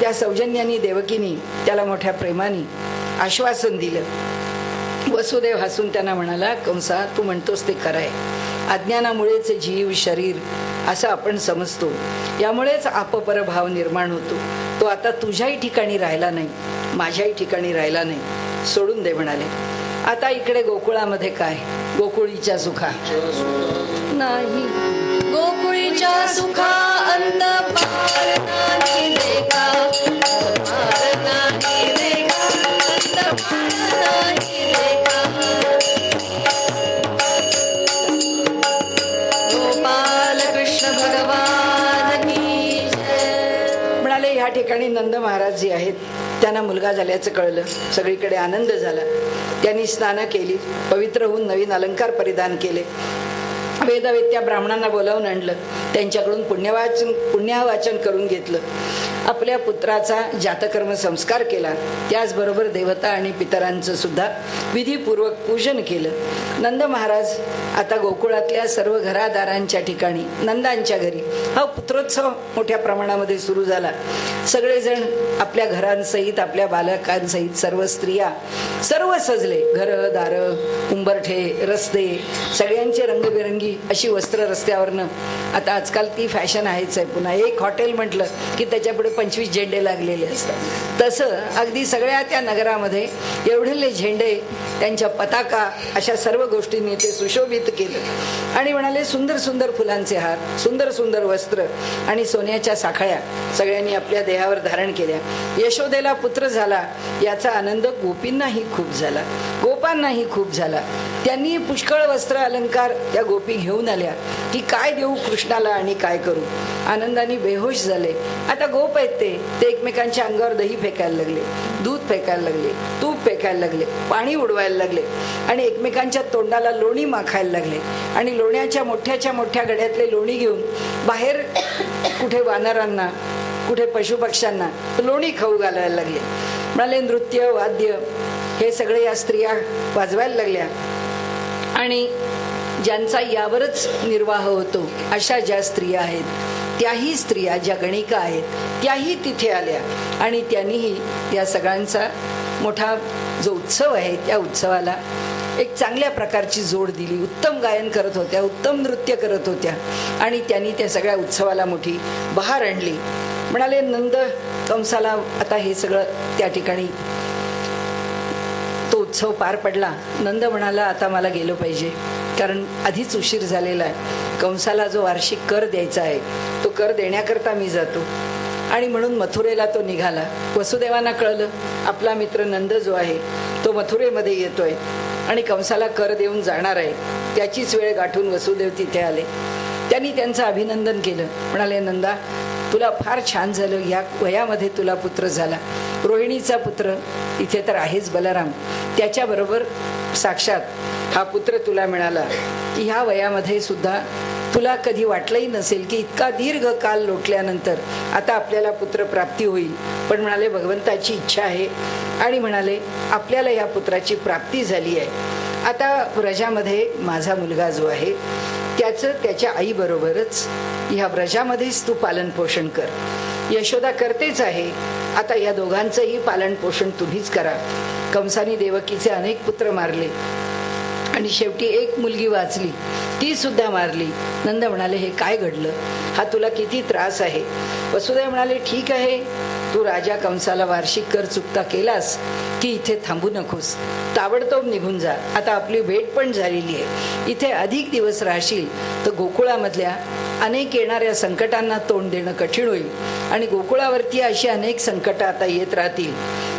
त्या सौजन्याने देवकीनी त्याला मोठ्या प्रेमाने आश्वासन दिलं. वसुदेव हसून त्यांना म्हणाला, कंसा, तू म्हणतोस ते खरं आहे. अज्ञानामुळेच जीव शरीर असं आपण समजतो, यामुळेच आपपर भाव निर्माण होतो. तो आता तुझ्याही ठिकाणी राहिला नाही, माझ्याही ठिकाणी राहिला नाही, सोडून दे म्हणाले. आता इकडे गोकुळामध्ये काय, गोकुळीच्या सुखा नाही, गोकुळीच्या सुखा अंत पार नाही रेखा, पार नाही रेखा, अंत पार नाही रेखा. गोपाल कृष्ण भगवान की जय. म्हणाले, ह्या ठिकाणी नंद महाराज जे आहेत त्यांना मुलगा झाल्याचं कळलं. सगळीकडे आनंद झाला. त्यांनी स्नानं केली, पवित्र होऊन नवीन अलंकार परिधान केले. वेदवेत्या ब्राह्मणांना बोलावून आणलं, त्यांच्याकडून पुण्यवाचन करून घेतलं. आपल्या पुत्राचा जातकर्म संस्कार केला. त्याचबरोबर देवता आणि पितरांचं सुद्धा विधीपूर्वक पूजन केलं. नंद महाराज आता गोकुळातल्या सर्व घरादारांच्या ठिकाणी नंदांच्या घरी हा पुत्रोत्सव मोठ्या प्रमाणामध्ये सुरू झाला. सगळेजण आपल्या घरांसहित, आपल्या बालकांसहित सर्व स्त्रिया सर्व सजले. घरं दारं, उंबरठे, रस्ते, सगळ्यांचे रंगबिरंगी अशी वस्त्र रस्त्यावरनं. आता आजकाल ती फॅशन आहेच आहे. पुन्हा एक हॉटेल म्हटलं की त्याच्यापुढे 25 झेंडे लागलेले असतात. तसं अगदी सगळ्या त्या नगरामध्ये एवढेले झेंडे, त्यांच्या पताका, अशा सर्व गोष्टींनी ते सुशोभित केलं आणि म्हणाले, सुंदर सुंदर फुलांचे हार, सुंदर सुंदर वस्त्र आणि सोन्याच्या साखळ्या सगळ्यांनी आपल्या देहावर धारण केल्या. यशोदेला पुत्र झाला याचा आनंद गोपींनाही खूप झाला, गोपांनाही खूप झाला. त्यांनी पुष्कळ वस्त्र अलंकार त्या गोपी घेऊन आल्या की काय देऊ कृष्णाला आणि काय करू. आनंदाने बेहोश झाले. आता गोप आहेत ते एकमेकांच्या अंगावर दही फेकायला लागले, दूध फेकायला लागले, तूप फेकायला लागले, पाणी उडवायला लागले आणि एकमेकांच्या तोंडाला लोणी माखायला लागले आणि लोण्याच्या मोठ्या गड्यातले लोणी घेऊन बाहेर कुठे वानरांना, कुठे पशुपक्ष्यांना लोणी खाऊ घालायला लागले. म्हणाले, नृत्य वाद्य हे सगळे या स्त्रिया वाजवायला लागल्या आणि ज्यांचा यावरच निर्वाह होतो अशा ज्या स्त्रिया आहेत, त्याही स्त्रिया ज्या गणिका आहेत त्याही तिथे आल्या आणि त्यांनीही या सगळ्यांचा मोठा जो उत्सव आहे त्या उत्सवाला एक चांगल्या प्रकारची जोड दिली. उत्तम गायन करत होत्या, उत्तम नृत्य करत होत्या आणि त्यांनी त्या सगळ्या उत्सवाला मोठी बहार आणली. म्हणाले नंद कंसाला आता हे सगळं त्या ठिकाणी तो उत्सव पार पडला. नंद म्हणाला आता मला गेलो पाहिजे, कारण आधीच उशीर झालेला आहे. कंसाला जो वार्षिक कर द्यायचा आहे तो कर देण्याकरता मी जातो. आणि म्हणून मथुरेला तो निघाला. वसुदेवांना कळलं आपला मित्र नंद जो आहे तो मथुरेमध्ये येतोय आणि कंसाला कर देऊन जाणार आहे. त्याचीच वेळ गाठून वसुदेव तिथे आले. त्यांनी त्यांचं अभिनंदन केलं. म्हणाले नंदा, तुला फार छान झालं, या वयामध्ये तुला पुत्र झाला. रोहिणीचा पुत्र इथे तर आहेच बलराम, त्याच्याबरोबर साक्षात हा पुत्र तुला मिळाला की ह्या वयामध्ये सुद्धा तुला कधी वाटलंही नसेल की इतका दीर्घ काल लोटल्यानंतर आता आपल्याला पुत्र प्राप्ती होईल. पण म्हणाले भगवंताची इच्छा आहे आणि म्हणाले आपल्याला या पुत्राची प्राप्ती झाली आहे. आता व्रजामध्ये माझा मुलगा जो आहे त्याचं त्याच्या आईबरोबरच ह्या व्रजामध्येच तू पालन पोषण कर. यशोदा करतेच आहे, आता या दोघांचंही पालन पोषण तुम्हीच करा. कंसाने देवकीचे अनेक पुत्र मारले आणि शेवटी एक मुलगी वाचली, ती सुद्धा मारली. नंद म्हणाले हे काय घडलं, हा तुला किती त्रास आहे. वसुदेव म्हणाले ठीक आहे, तू राजा कंसाला वार्षिक कर चुकता केलास की इथे थांबू नकोस, ताबडतोब निघून जा. आता आपली भेट पण झालेली आहे, इथे अधिक दिवस राहशील तर गोकुळामधल्या अनेक येणाऱ्या संकटांना तोंड देणं कठीण होईल आणि गोकुळावरती अशी अनेक संकट आता येत राहतील,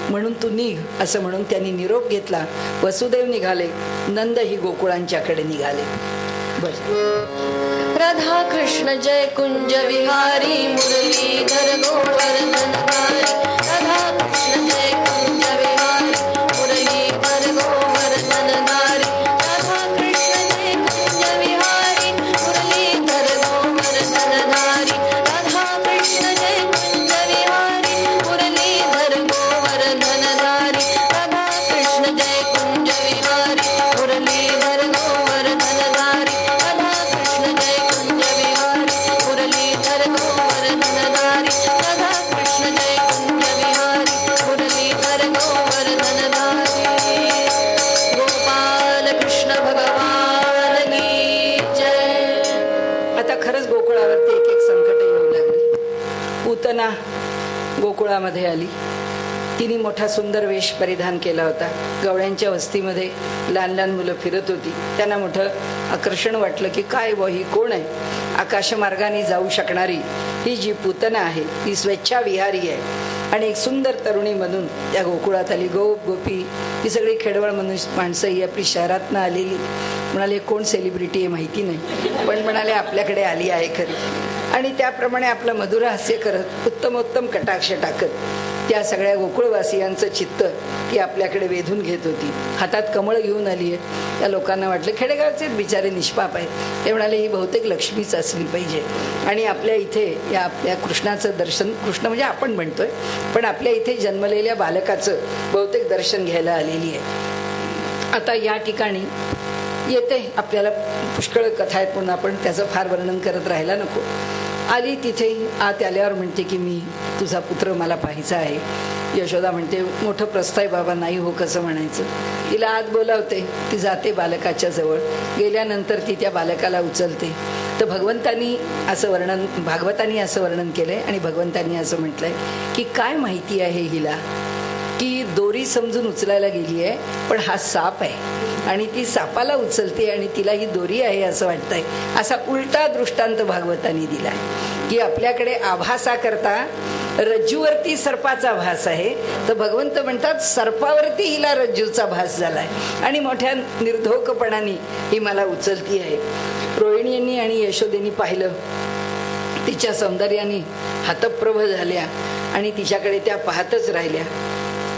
म्हणून तू निघ असं म्हणून त्यांनी निरोप घेतला. वसुदेव निघाले, नंद ही गोकुळांच्याकडे निघाले. राधा कृष्ण जय कुंज विहारी मुरलीधर गोवर्धनधारी. राधा कृष्ण जय कुंज विहारी मुरलीधर गोवर्धनधारी. राधा कृष्ण जय कुंज विहारी मुरलीधर गोवर्धनधारी. राधा कृष्ण जय कुंज विहारी मुरलीधर गोवर्धनधारी. राधा कृष्ण जय कुंज विहारी मुरलीधर गोवर्धनधारी. पूतना गोकुळामध्ये आली. तिने मोठा सुंदर वेश परिधान केला होता. गवळ्यांच्या वस्तीमध्ये लहान लहान मुलं फिरत होती. त्यांना मोठं आकर्षण वाटलं की काय व ही कोण आहे. आकाशमार्गाने जाऊ शकणारी ही जी पूतना आहे ती स्वेच्छाविहारी आहे आणि एक सुंदर तरुणी म्हणून त्या गोकुळात आली. गोप गोपी ही सगळी खेडवळ माणसं ही आपली शहरातनं आलेली. म्हणाले कोण सेलिब्रिटी आहे माहिती नाही, पण म्हणाले आपल्याकडे आली आहे खरी. आणि त्याप्रमाणे आपलं मधुर हास्य करत उत्तमोत्तम कटाक्ष टाकत त्या सगळ्या गोकुळवासियांचं चित्त ती आपल्याकडे वेधून घेत होती. हातात कमळ घेऊन आली आहे. त्या लोकांना वाटलं खेडेगावचे बिचारे निष्पाप आहेत. ते म्हणाले ही बहुतेक लक्ष्मीच असली पाहिजे आणि आपल्या इथे या आपल्या कृष्णाचं दर्शन, कृष्ण म्हणजे आपण म्हणतोय पण आपल्या इथे जन्मलेल्या बालकाचं बहुतेक दर्शन घ्यायला आलेली आहे. आता या ठिकाणी येते आपल्याला पुष्कळ कथा आहेत म्हणून आपण त्याचं फार वर्णन करत राहायला नको. आली तिथे आत आल्यावर म्हणते की मी तुझा पुत्र मला पाहायचा आहे. यशोदा म्हणते मोठं प्रस्थ आहे बाबा, नाही हो कसं म्हणायचं. तिला आत बोलावते. ती जाते बालकाच्या जवळ. गेल्यानंतर ती त्या बालकाला उचलते. तर भगवंतांनी असं वर्णन, भागवतांनी असं वर्णन केलंय आणि भगवंतांनी असं म्हटलंय की काय माहिती आहे हिला की दोरी समजून उचलायला गेली आहे पण हा साप आहे आणि ती सापाला उचलते आणि तिला ही दोरी आहे असं वाटतंय. असा उलटा दृष्टांत भागवतांनी दिलाय की आपल्याकडे आभासा करता रज्जूवरती सर्पाचा भास आहे, तर भगवंत म्हणतात सर्पावरती हिला रज्जूचा भास झालाय आणि मोठ्या निर्धोकपणाने ही मला उचलती आहे. रोहिणींनी आणि यशोदेनी पाहिलं. तिच्या सौंदर्याने हतप्रभ झाल्या आणि तिच्याकडे त्या पाहतच राहिल्या.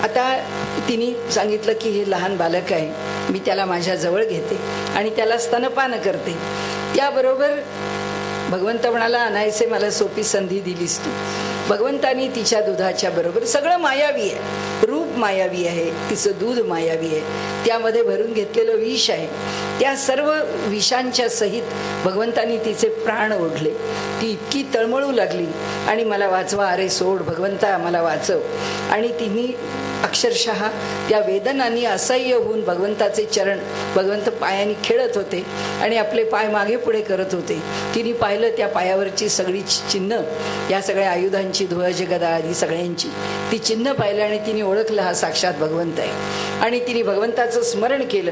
आता तिने सांगितलं की हे लहान बालक आहे, मी त्याला माझ्या जवळ घेते आणि त्याला स्तनपान करते. त्याबरोबर भगवंत म्हणाला अनायसे मला सोपी संधी दिलीस तू. भगवंतानी तिच्या दुधाच्या बरोबर सगळं मायावी आहे, रूप मायावी आहे, तिचं दूध मायावी आहे, त्यामध्ये भरून घेतलेलं विष आहे. त्या सर्व विषांच्या सहित भगवंतानी तिचे प्राण ओढले. ती इतकी तळमळू लागली आणि मला वाचवा, अरे सोड भगवंता मला वाचव. आणि तिने अक्षरशः त्या वेदनांनी असह्य होऊन भगवंताचे चरण, भगवंत पायाने खेळत होते आणि आपले पाय मागे पुढे करत होते. तिने पाहिलं त्या पायावरची सगळी चिन्ह, या सगळ्या आयुधांची, ध्वज गदा आदी सगळ्यांची ती चिन्ह पाहिलं आणि तिने ओळखलं हा साक्षात भगवंत आहे. आणि तिने भगवंताचं स्मरण केलं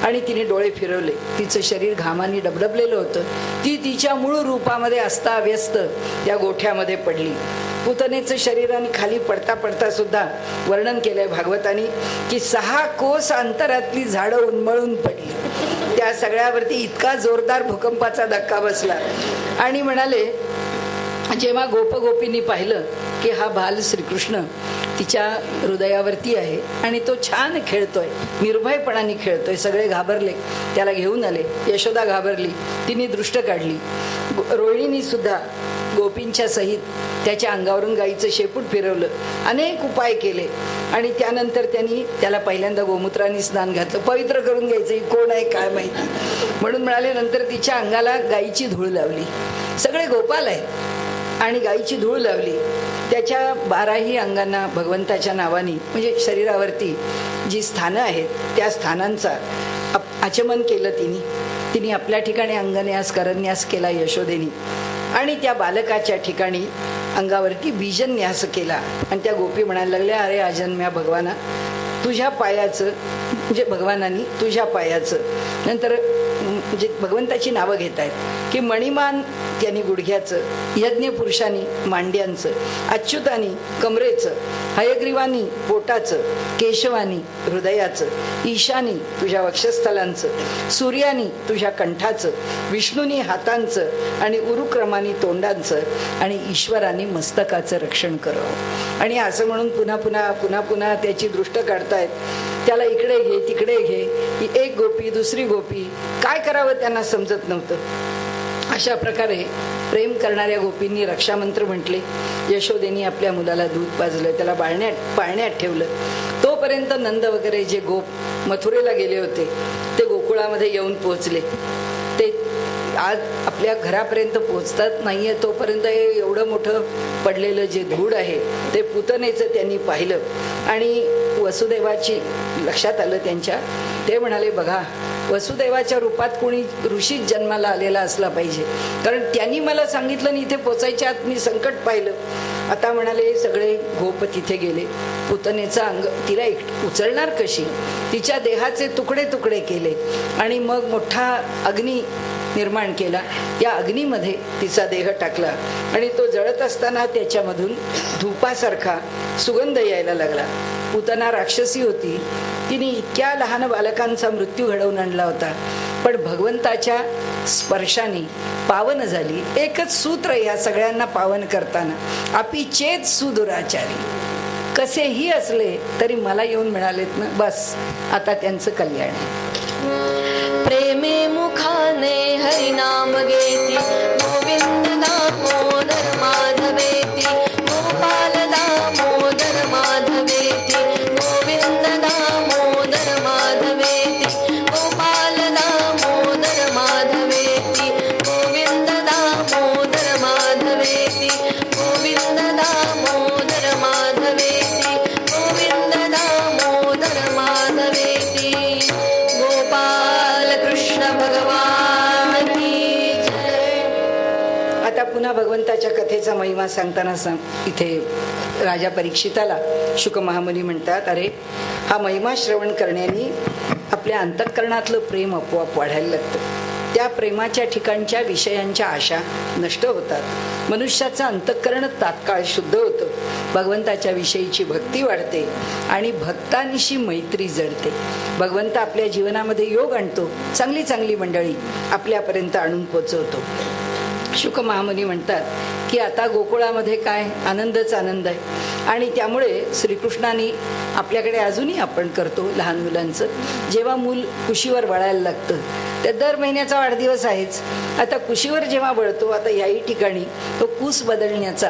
आणि तिने डोळे फिरवले. तिचं शरीर घामाने डबडबलेलं होतं. ती तिच्या मूळ रूपामध्ये असता व्यस्त या गोठ्यामध्ये पडली. पुतनेचं शरीराने खाली पडता पडता सुद्धा वर्णन केलंय भागवतानी की 6 कोस अंतरातली झाडं उन्मळून पडली. त्या सगळ्यावरती इतका जोरदार भूकंपाचा धक्का बसला. आणि म्हणाले, जेव्हा गोपगोपींनी पाहिलं की हा बाल श्रीकृष्ण तिच्या हृदयावरती आहे आणि तो छान खेळतोय, निर्भयपणाने खेळतोय, सगळे घाबरले, त्याला घेऊन आले. यशोदा घाबरली, तिने दृष्ट काढली. रोहिणीने सुद्धा गोपींच्या सहित त्याच्या अंगावरून गाईचं शेपूट फिरवलं, अनेक उपाय केले. आणि त्यानंतर त्यांनी त्याला पहिल्यांदा गोमूत्राने स्नान घातलं. पवित्र करून घ्यायचं, कोण आहे काय माहिती म्हणून म्हणाले. नंतर तिच्या अंगाला गाईची धूळ लावली. सगळे गोपाल आहेत आणि गाईची धूळ लावली. त्याच्या 12ही अंगांना भगवंताच्या नावाने, म्हणजे शरीरावरती जी स्थानं आहेत त्या स्थानांचा आचमन केलं तिने आपल्या ठिकाणी अंगन्यास करन्यास केला यशोदेनी. आणि त्या बालकाच्या ठिकाणी अंगावरती बीजन्यास केला. आणि त्या गोपी म्हणायला लागल्या, अरे अजन्म्या भगवाना, तुझ्या पायाचं, म्हणजे भगवानांनी तुझ्या पायाचं. नंतर म्हणजे भगवंताची नावं घेत आहेत की मणिमान त्यांनी गुडघ्याचं, यज्ञ पुरुषांनी मांड्यांचं, अच्युतानी कमरेचं, हयग्रीवानी पोटाचं, केशवानी हृदयाचं, ईशानी तुझ्या वक्षस्थलांचं, सूर्यानी तुझ्या कंठाचं, विष्णूनी हातांचं आणि उरुक्रमानी तोंडांचं आणि ईश्वरानी मस्तकाचं रक्षण करावं. आणि असं म्हणून पुन्हा पुन्हा पुन्हा पुन्हा त्याची दृष्ट काढतायत. त्याला इकडे घे तिकडे घे. ही एक गोपी दुसरी गोपी, काय करावं त्यांना समजत नव्हतं. अशा प्रकारे प्रेम करणाऱ्या गोपींनी रक्षामंत्र म्हटले. यशोदेनी आपल्या मुलाला दूध पाजलं, त्याला पाळण्यात ठेवलं. तोपर्यंत नंद वगैरे जे गोप मथुरेला गेले होते ते गोकुळामध्ये येऊन पोहोचले. ते आज आपल्या घरापर्यंत पोहोचतात नाहीये तोपर्यंत हे एवढं मोठं पडलेलं जे धूळ आहे ते पुतनेचं त्यांनी पाहिलं. आणि वसुदेवाची लक्षात आलं त्यांच्या. ते म्हणाले, बघा, वसुदेवाच्या रूपात कोणी ऋषी जन्माला आलेला असला पाहिजे, कारण त्यांनी मला सांगितलं आणि इथे पोचायच्या आत मी संकट पाहिलं. आता म्हणाले, सगळे गोप तिथे गेले. पुतनेचं अंग तिला उचलणार कशी, तिच्या देहाचे तुकडे तुकडे केले आणि मग मोठा अग्नी निर्माण केला. त्या अग्नीमध्ये तिचा देह टाकला आणि तो जळत असताना त्याच्यामधून धूपासारखा सुगंध यायला लागला. पुतना राक्षसी होती. तिने इतक्या लहान बालकांचा मृत्यू घडवून आणला होता, पण भगवंताच्या स्पर्शाने पावन झाली. एकच सूत्र या सगळ्यांना पावन करताना, आपी चेत सुदुराचारी, कसेही असले तरी मला येऊन मिळालेत ना, बस आता त्यांचं कल्याण आहे. प्रेमे मुखाने हरिनाम घेती, गोविंद दामोदर माधवेती, गोपाल दामोदर माधवेती, गोविंद दामोदर माधवेती, गोपाल दामोदर माधवेती, गोविंद दामोदर माधवेती, गोविंद दामोदर माधवेती, गोविंद दामोदर माधवेती. गोपाल कृष्ण भगवान की जय. आता पुन्हा भगवंताच्या कथेचा महिमा सांगताना इथे राजा परीक्षिताला शुक महामुनी म्हणतात, अरे हा महिमा श्रवण करण्याने आपल्या अंतःकरणातलं प्रेम आपोआप वाढायला लागतं. त्या प्रेमाच्या ठिकाणच्या विषयांच्या आशा नष्ट होतात. मनुष्याचं अंतःकरण तात्काळ शुद्ध होतं. भगवंताच्या विषयीची भक्ती वाढते आणि भक्तांशी मैत्री जडते. भगवंत आपल्या जीवनामध्ये योग आणतो, चांगली चांगली मंडळी आपल्यापर्यंत आणून पोचवतो. शुक महामुनी म्हणतात की आता गोकुळामध्ये काय आनंदच आनंद आहे. आणि त्यामुळे श्रीकृष्णाने आपल्याकडे अजूनही आपण करतो लहान मुलांचं, जेव्हा मूल कुशीवर वळायला लागतं, त्या दर महिन्याचा वाढदिवस आहेच. आता कुशीवर जेव्हा वळतो, आता याही ठिकाणी तो कूस बदलण्याचा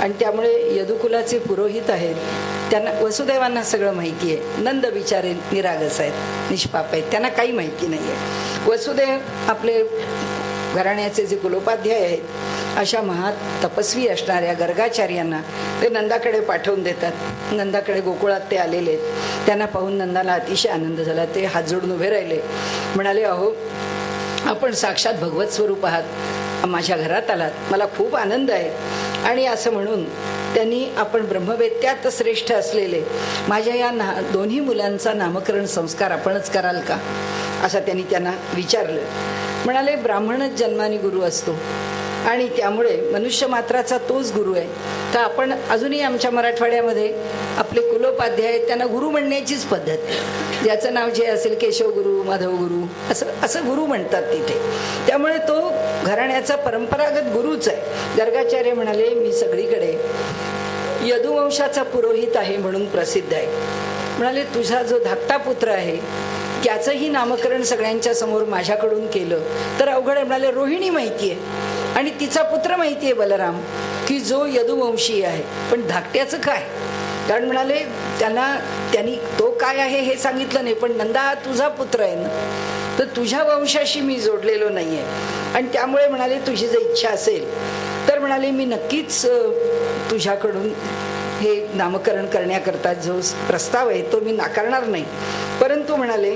आणि त्यामुळे यदुकुलाचे पुरोहित आहेत, त्यांना वसुदेवांना सगळं माहिती आहे. नंद बिचारे निरागस आहेत, निष्पाप आहेत, त्यांना काही माहिती नाही आहे. वसुदेव आपले घराण्याचे जे कुलोपाध्याय आहेत अशा तपस्वी असणाऱ्या गर्गाचार्यांना ते नंदाकडे पाठवून देतात. नंदाकडे गोकुळात ते आलेले आहेत. त्यांना पाहून नंदाला अतिशय आनंद झाला. ते हात जोडून उभे राहिले, म्हणाले, अहो आपण साक्षात भगवत स्वरूप आहात, माझ्या घरात आलात, मला खूप आनंद आहे. आणि असं म्हणून त्यांनी आपण ब्रह्मवेत्यात श्रेष्ठ असलेले माझ्या या दोन्ही मुलांचा नामकरण संस्कार आपणच कराल का, असं त्यांनी त्यांना विचारलं. म्हणाले, ब्राह्मणच जन्माने गुरु असतो आणि त्यामुळे मनुष्य मात्राचा तोच गुरु आहे. तर आपण अजूनही आमच्या मराठवाड्यामध्ये आपले कुलोपाध्याय त्यांना गुरु म्हणण्याचीच पद्धत आहे. ज्याचं नाव जे असेल केशव गुरु, माधव गुरु, असं गुरु म्हणतात तिथे. त्यामुळे तो घराण्याचा परंपरागत गुरुच आहे. गर्गाचार्य म्हणाले, मी सगळीकडे यदुवंशाचा पुरोहित आहे म्हणून प्रसिद्ध आहे. म्हणाले, तुझा जो धाकटा पुत्र आहे त्याचंही नामकरण सगळ्यांच्या समोर माझ्याकडून केलं तर अवघड आहे. म्हणाले, रोहिणी माहिती आहे आणि तिचा पुत्र माहिती आहे बलराम, की जो यदुवंशी आहे, पण धाकट्याचं काय? कारण म्हणाले त्यांनी तो काय आहे हे सांगितलं नाही, पण नंदा हा तुझा पुत्र आहे ना, तर तुझ्या वंशाशी मी जोडलेलो नाही आहे. आणि त्यामुळे म्हणाले, तुझी जर इच्छा असेल तर म्हणाले मी नक्कीच तुझ्याकडून हे नामकरण करण्याकरता जो प्रस्ताव आहे तो मी नाकारणार नाही. परंतु म्हणाले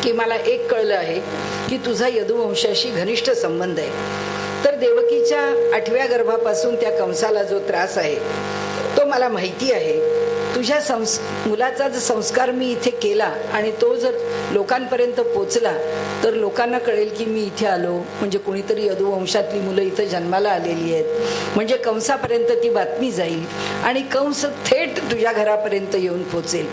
की मला एक कळलं आहे की तुझा यदुवंशाशी घनिष्ठ संबंध आहे. तर देवकीच्या 8व्या गर्भापासून त्या कंसाला जो त्रास आहे तो मला माहिती आहे. तुझ्या मुलाचा जर संस्कार मी इथे केला आणि तो जर लोकांपर्यंत पोचला तर लोकांना कळेल की मी इथे आलो म्हणजे कोणीतरी यदुवंशातली मुलं इथं जन्माला आलेली आहेत, म्हणजे कंसापर्यंत ती बातमी जाईल आणि कंस थेट तुझ्या घरापर्यंत येऊन पोचेल.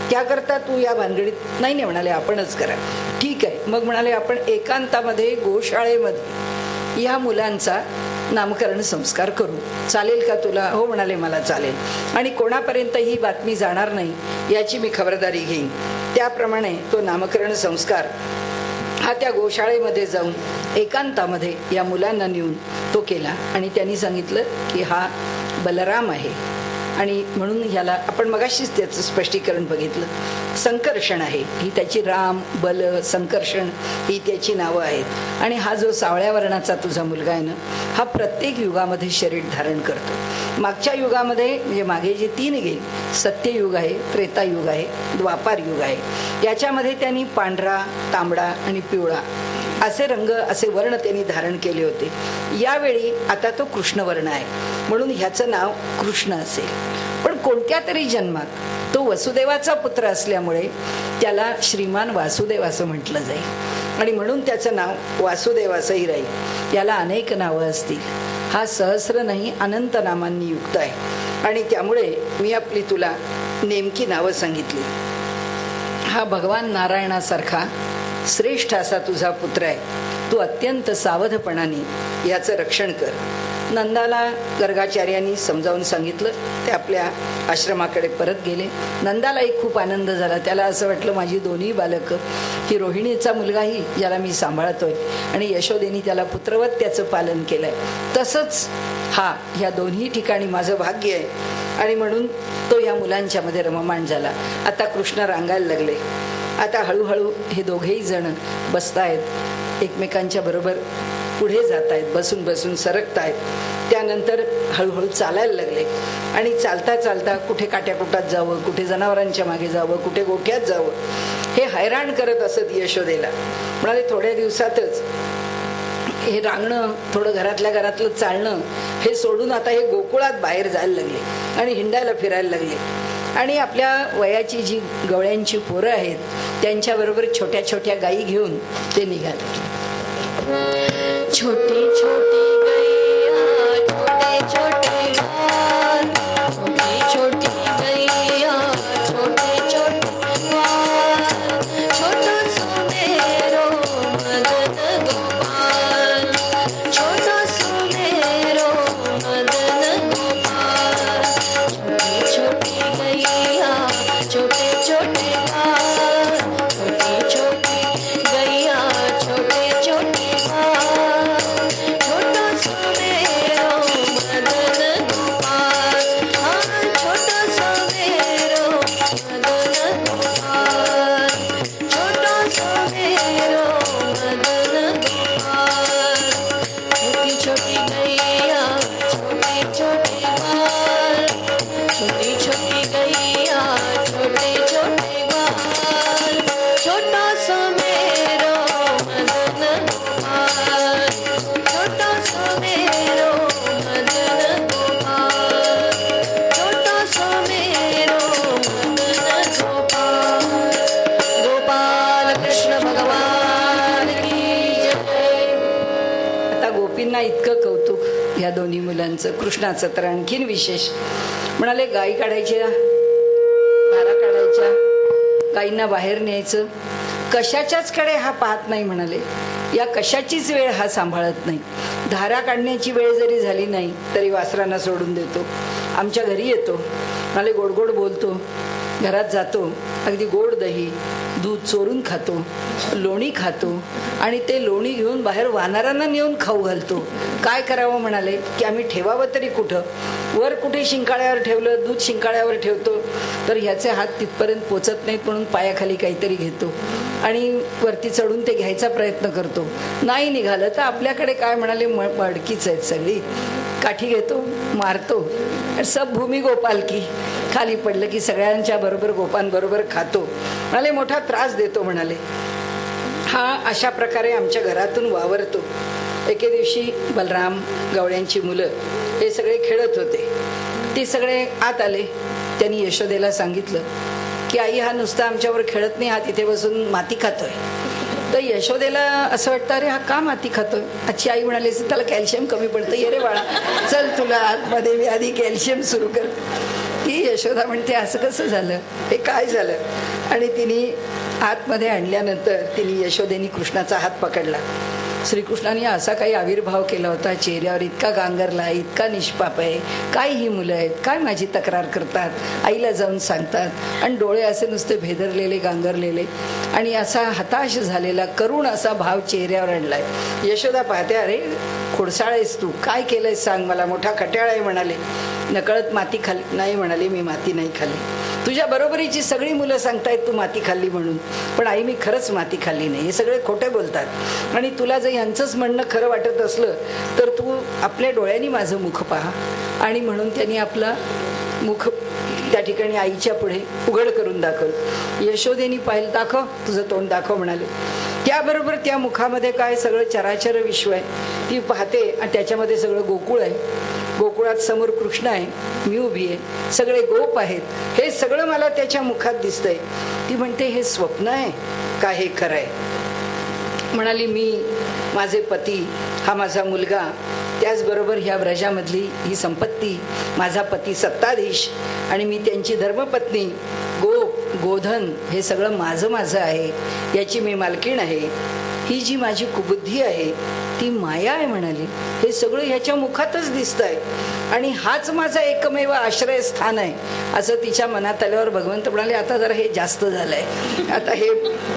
त्याकरता तू या भानगडीत नाही म्हणाले, आपणच करा. ठीक आहे, मग म्हणाले आपण एकांतामध्ये गोशाळेमध्ये या मुलांचा नामकरण संस्कार करू, चालेल का तुला? हो म्हणाले, मला चालेल. आणि कोणापर्यंत ही बातमी जाणार नाही याची मी खबरदारी घेईन. त्याप्रमाणे तो नामकरण संस्कार हा त्या गोशाळेमध्ये जाऊन एकांतामध्ये या मुलांना नेऊन तो केला. आणि त्यांनी सांगितलं की हा बलराम आहे आणि म्हणून ह्याला आपण मगाशीच त्याचं स्पष्टीकरण बघितलं. संकर्षण आहे, ही त्याची राम, बल, संकर्षण ही त्याची नावं आहेत. आणि हा जो सावळ्या वर्णाचा तुझा मुलगा आहे ना, हा प्रत्येक युगामध्ये शरीर धारण करतो. मागच्या युगामध्ये म्हणजे मागे जे 3 गेले, सत्ययुग आहे, त्रेतायुग आहे, द्वापार युग आहे, याच्यामध्ये त्यांनी पांढरा, तांबडा आणि पिवळा असे रंग, असे वर्ण त्यांनी धारण केले होते. यावेळी आता तो कृष्णवर्ण आहे म्हणून ह्याचं नाव कृष्ण असेल. पण कोणत्या तरी जन्मात तो वसुदेवाचा पुत्र असल्यामुळे त्याला श्रीमान वासुदेव असं म्हटलं जाईल आणि म्हणून त्याचं नाव वासुदेव असंही राहील. याला अनेक नावं असतील. हा सहस्र नाही, अनंत नामांनी युक्त आहे आणि त्यामुळे मी आपली तुला नेमकी नावं सांगितली. हा भगवान नारायणासारखा श्रेष्ठ असा तुझा पुत्र आहे. तू अत्यंत सावधपणाने याचं रक्षण कर. नंदाला गर्गाचार्यांनी समजावून सांगितलं. ते आपल्या आश्रमाकडे परत गेले. नंदालाही खूप आनंद झाला. त्याला असं वाटलं माझी दोन्ही बालकं, ही रोहिणीचा मुलगाही ज्याला मी सांभाळतोय आणि यशोदेनी त्याला पुत्रवत त्याचं पालन केलंय, तसंच ह्या दोन्ही ठिकाणी माझं भाग्य आहे. आणि म्हणून तो ह्या मुलांच्या मध्ये रममाण झाला. आता कृष्ण रांगायला लागले. आता हळूहळू हे दोघेही जण बसतायत, एकमेकांच्या बरोबर पुढे जात आहेत, बसून बसून सरकतायत. त्यानंतर हळूहळू चालायला लागले आणि चालता चालता कुठे काट्याकुटात जावं, कुठे जनावरांच्या मागे जावं, कुठे गोठ्यात जावं, हे हैराण करत असत यशोदेला. म्हणाले थोड्या दिवसातच हे रांगणं, थोडं घरातल्या घरातलं चालणं हे सोडून आता हे गोकुळात बाहेर जायला लागले आणि हिंडायला फिरायला लागले. आणि आपल्या वयाची जी गवळ्यांची पोरं आहेत त्यांच्याबरोबर छोट्या छोट्या गायी घेऊन ते निघाले. छोटी छोटी गैया, छोटे छोटे बाल, छोटी छोटी गैया, छोटे छोटे बाल, छोटो सुनेरो मदन गोपाल, छोटो सुनेरो मदन गोपाल, छोटी छोटी गैया, छोटे छोटे बाल, छोटी छोटी गैया, छोटे छोटे छोटो कृष्ण भगवान की जय. आता गोपींना इतकं कौतुक ह्या दोन्ही मुलांचं. कृष्णाचं तर आणखीन विशेष. म्हणाले गाई काढायच्या, धारा काढायच्या, गाईंना बाहेर न्यायचं. कशाच्याच कडे हा पाहत नाही म्हणाले. या कशाचीच वेळ हा सांभाळत नाही. धारा काढण्याची वेळ जरी झाली नाही तरी वासरांना सोडून देतो. आमच्या घरी येतो, म्हणाले गोड गोड बोलतो, घरात जातो, अगदी गोड दही दूध चोरून खातो, लोणी खातो आणि ते लोणी घेऊन बाहेर वानरांना नेऊन खाऊ घालतो. काय करावं म्हणाले की आम्ही ठेवावं तरी कुठं. वर कुठे शिंकाळ्यावर ठेवलं, दूध शिंकाळ्यावर ठेवतो तर ह्याचे हात तिथपर्यंत पोचत नाहीत म्हणून पायाखाली काहीतरी घेतो आणि वरती चढून ते घ्यायचा प्रयत्न करतो. नाही निघालं तर आपल्याकडे काय म्हणाले मडकीच आहेत सगळी. काठी घेतो, मारतो, सब भूमी गोपाल की. खाली पडलं की सगळ्यांच्या बरोबर गोपांबरोबर खातो. म्हणाले मोठा त्रास देतो म्हणाले. हा अशा प्रकारे आमच्या घरातून वावरतो. एके दिवशी बलराम, गवळ्यांची मुलं हे सगळे खेळत होते. ते सगळे आत आले. त्यांनी यशोदेला सांगितलं की आई हा नुसता आमच्यावर खेळत नाही, हा तिथे बसून माती खातोय. तर यशोदेला असं वाटतं अरे हा का माती खातोय. आजची आई म्हणाली त्याला कॅल्शियम कमी पडतं, ये रे बाळा चल तुला आतमध्ये मी आधी कॅल्शियम सुरू करते. ती यशोदा म्हणते असं कसं झालं, हे काय झालं. आणि तिने आतमध्ये आणल्यानंतर तिने यशोदेनी कृष्णाचा हात पकडला. श्रीकृष्णाने असा काही आविर्भाव केला होता चेहऱ्यावर, इतका गांगरला, इतका निष्पाप आहे. काय ही मुलं आहेत, काय माझी तक्रार करतात, आईला जाऊन सांगतात. आणि डोळे असे नुसते भेदरलेले, गांगरलेले आणि असा हताश झालेला करुण असा भाव चेहऱ्यावर आणलाय. यशोदा पाहते, अरे खोडसाळ आहेस तू, काय केलंय सांग मला, मोठा खट्याळ आहे म्हणाले. नकळत माती खाल्ली. नाही म्हणाले मी माती नाही खाल्ली. तुझ्या बरोबरीची सगळी मुलं सांगतायत तू माती खाल्ली म्हणून, पण आई मी खरंच माती खाल्ली नाही. हे सगळे खोटे बोलतात. आणि तुला जर यांचंच म्हणणं खरं वाटत असलं तर तू आपल्या डोळ्यांनी माझं मुख पहा. आणि म्हणून त्यांनी आपला मुख त्या ठिकाणी आईच्या पुढे उघड करून दाखवलं. यशोदेनी पाहिलं, दाखव तुझं तोंड दाखव म्हणाले. त्याबरोबर त्या मुखामध्ये काय सगळं चराचर विश्व आहे ती पाहते. आणि त्याच्यामध्ये सगळं गोकुळ आहे. गोकुळात समोर कृष्ण आहे, मी उभी आहे, सगळे गोप आहेत. हे सगळं मला त्याच्या मुखात दिसतंय. ती म्हणते हे स्वप्न आहे का हे खरं आहे. म्हणाली मी, माझे पती, हा माझा मुलगा, त्याचबरोबर ह्या व्रजामधली ही संपत्ती, माझा पती सत्ताधीश आणि मी त्यांची धर्मपत्नी, गोप गोधन हे सगळं माझं माझं आहे. याची मी मालकीण आहे. ही जी माझी कुबुद्धी आहे ती माया आहे म्हणाली. हे सगळं ह्याच्या मुखातच दिसतंय आणि हाच माझा एकमेव आश्रयस्थान आहे असं तिच्या मनात आल्यावर भगवंत म्हणाले आता जरा हे जास्त झालंय, आता हे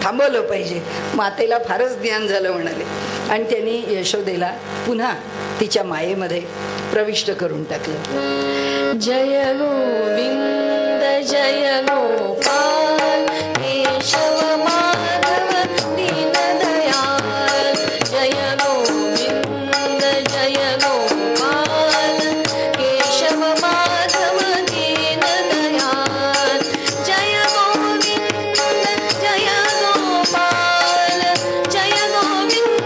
थांबवलं पाहिजे. मातेला फारच ज्ञान झालं म्हणाले. आणि त्यांनी यशोदेला पुन्हा तिच्या मायेमध्ये प्रविष्ट करून टाकलं. जय गोविंद जय गोपाल केशव माधव दीनदयाल. जय गोविंद जय गोपाल केशव माधव दीनदयाल. जय गोविंद जय गोपाल जय गोविंद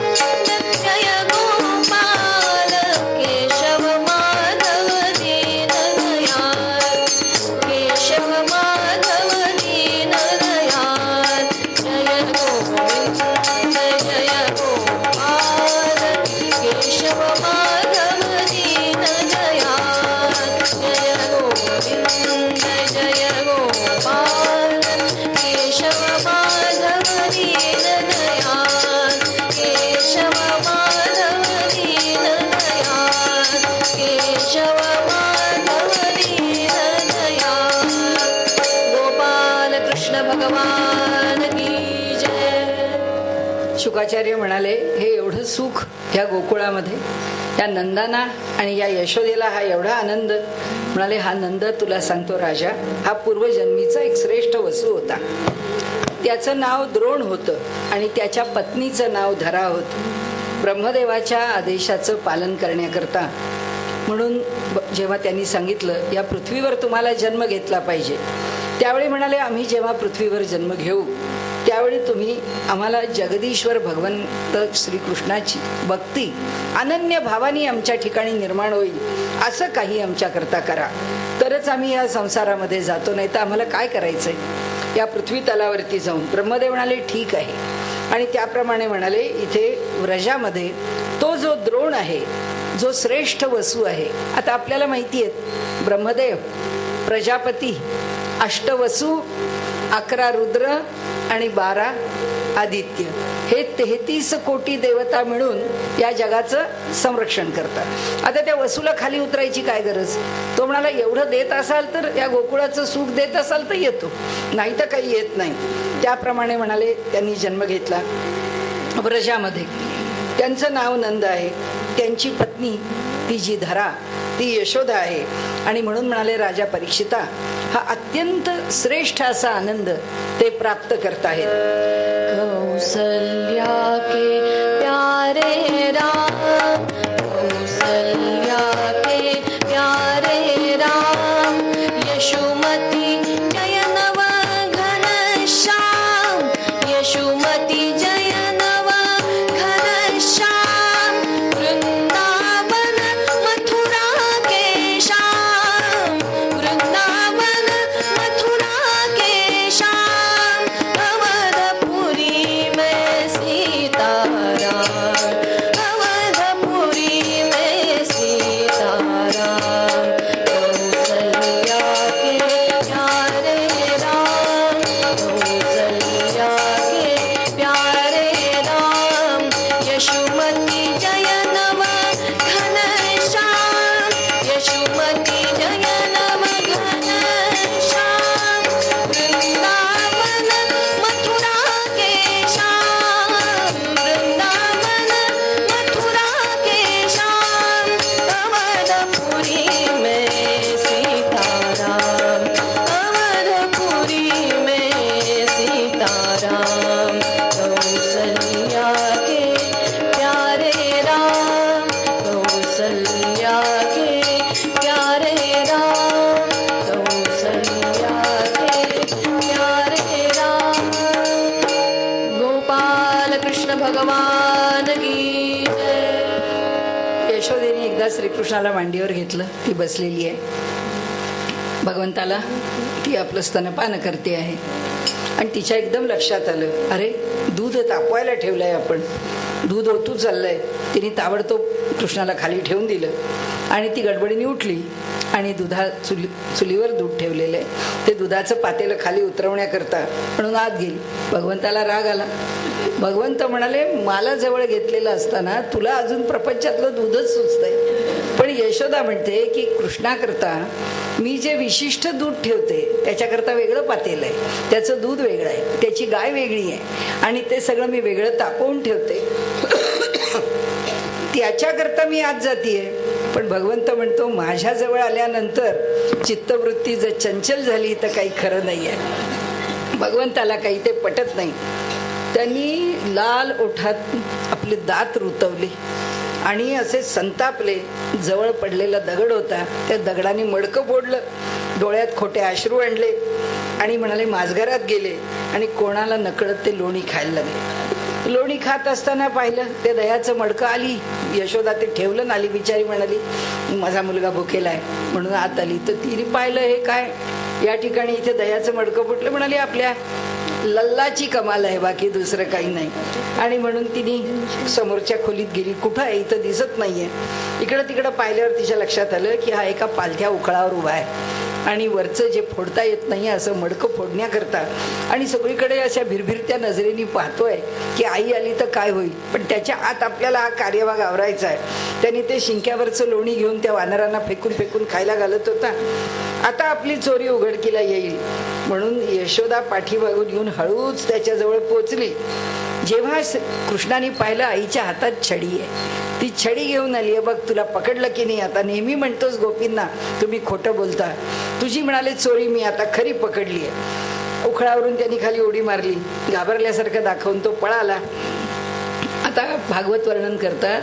जय गोपाल केशव माधव दीनदयाल. केशव माधव दीनदयाल. जय गोविंद जय गोपाल केशव माधव दीनदयाल. जय गोविंद जय गोपाल केशव माधव दीनदयाल. केशव माधव दीनदयाल. केशव माधव दीनदयाल. गोपाल कृष्ण भगवान की जय. शुकाचार्य म्हणाले हे एवढं सुख ह्या गोकुळामध्ये, या नंदाना आणि या यशोदेला हा एवढा आनंद. म्हणाले हा नंद तुला सांगतो राजा, हा पूर्वजन्मीचा एक श्रेष्ठ वसू होता. त्याचं नाव द्रोण होतं आणि त्याच्या पत्नीचं नाव धरा होतं. ब्रह्मदेवाच्या आदेशाचं पालन करण्याकरता म्हणून जेव्हा त्यांनी सांगितलं या पृथ्वीवर तुम्हाला जन्म घेतला पाहिजे, त्यावेळी म्हणाले आम्ही जेव्हा पृथ्वीवर जन्म घेऊ त्यावेळी तुम्ही आम्हाला जगदीश्वर भगवंत श्रीकृष्णाची भक्ती अनन्य भावाने आमच्या ठिकाणी निर्माण होईल असं काही आमच्याकरता करा, तरच आम्ही या संसारामध्ये जातो, नाही तर आम्हाला काय करायचंय. या पृथ्वी तलावरती जाऊन. ब्रह्मदेव म्हणाले ठीक आहे. आणि त्याप्रमाणे म्हणाले इथे व्रजामध्ये तो जो द्रोण आहे, जो श्रेष्ठ वसू आहे. आता आपल्याला माहिती आहे ब्रह्मदेव, प्रजापती, अष्टवसू, 11 रुद्र आणि 12 आदित्य, हे 33 कोटी देवता मिळून या जगाचं संरक्षण करतात. आता त्या वसूला खाली उतरायची काय गरज? तो म्हणाला एवढं देत असाल तर, या गोकुळाचं सुख देत असाल तर येतो, नाही तर काही येत नाही. त्याप्रमाणे म्हणाले त्यांनी जन्म घेतला व्रजामध्ये. त्यांचं नाव नंद आहे. त्यांची पत्नी ती जी धरा ती यशोदा आहे. आणि म्हणून म्हणाले राजा परीक्षिता, हा अत्यंत श्रेष्ठ असा आनंद ते प्राप्त करताहेत. कौसल्या के प्यारे राम, कौसल्या के प्यारे राम, यशोमती जय नव घनश्याम, यशोमती जय नव घनश्याम, वृंदावन मथुरा के श्याम, वृंदावन मथुरा के श्याम, अवधपुरी में सीताराम, अवधपुरी में सीताराम, कौसल्या के प्यारे राम, कौसल्या के प्यारे राम, यशोमती जय नव घनश्याम, यशोमती जय नव घनश्याम, वृंदावन मथुरा के श्याम, वृंदावन मथुरा के श्याम, अवधपुरी में सीताराम, अवधपुरी में सीताराम, कौसल्या के प्यारे राम, कौसल्या के प्यारे राम, कौसल्या के प्यारे राम. गोपाल कृष्ण भगवान की जय. यशोदेने एकदा श्रीकृष्णाला मांडीवर घेतलं. ती बसलेली आहे. भगवंताला ती आपलं स्तनपान करते आहे. आणि तिच्या एकदम लक्षात आलं, अरे दूध तापवायला ठेवलंय आपण, दूध ओतू चाललंय. तिने ताबडतोब कृष्णाला खाली ठेवून दिलं आणि ती गडबडीने उठली आणि चुलीवर दूध ठेवलेलं आहे ते दुधाचं पातेलं खाली उतरवण्याकरता म्हणून आत गेली. भगवंताला राग आला. भगवंत म्हणाले, मला जवळ घेतलेलं असताना तुला अजून प्रपंचातलं दूधच सुचतंय. पण यशोदा म्हणते की कृष्णाकरता मी जे विशिष्ट दूध ठेवते त्याच्याकरता वेगळं पातेलं आहे, त्याचं दूध वेगळं आहे, त्याची गाय वेगळी आहे आणि ते सगळं मी वेगळं तापवून ठेवते. त्याच्याकरता मी आज जातीये. पण भगवंत म्हणतो, माझ्याजवळ आल्यानंतर चित्तवृत्ती जर चंचल झाली तर काही खरं नाही आहे. भगवंताला काही ते पटत नाही. त्यांनी लाल ओठात आपले दात रुतवले आणि असे संतापले. जवळ पडलेला दगड होता, त्या दगडाने मडकं फोडलं, डोळ्यात खोटे अश्रू आणले आणि म्हणाले माझघरात गेले आणि कोणाला नकळत ते लोणी खायला लागले. लोणी खात असताना पाहिलं ते दह्याचं मडकं. आली यशोदा, ते ठेवलं नाली. बिचारी म्हणाली माझा मुलगा भुकेला आहे म्हणून आत आली. तर तिने पाहिलं हे काय, या ठिकाणी इथे दह्याचं मडकं फुटलं. म्हणाली आपल्या लल्लाची कमाल आहे, बाकी दुसरं काही नाही. आणि म्हणून तिने समोरच्या खोलीत गेली. कुठं आहे, इथं दिसत नाहीये. इकडं तिकडं पाहिल्यावर तिच्या लक्षात आलं की हा एका पालथ्या उखळावर उभा आहे आणि वरचं जे फोडता येत नाही असं मडकं फोडण्याकरता आणि सगळीकडे अशा भिरभिरत्या नजरेने पाहतोय की आई आली तर काय होईल. पण त्याच्या आत आपल्याला हा कार्यभाग आवरायचा आहे. त्याने ते शिंक्यावरचं लोणी घेऊन त्या वानरांना फेकून फेकून खायला घालत होता. आता आपली चोरी उघडकीला येईल म्हणून यशोदा पाठीमागून येऊन हळूच त्याच्याजवळ पोचली. जेव्हा कृष्णाने पाहिलं आईच्या हातात छडी आहे, ती छडी घेऊन आली आहे, बघ तुला पकडलं की नाही. आता नेहमी म्हणतोस गोपींना तुम्ही खोटं बोलता, तुझी म्हणाले चोरी मी आता खरी पकडली आहे. उखळावरून त्यांनी खाली उडी मारली. घाबरल्यासारखं दाखवून तो पळाला. आता भागवत वर्णन करतात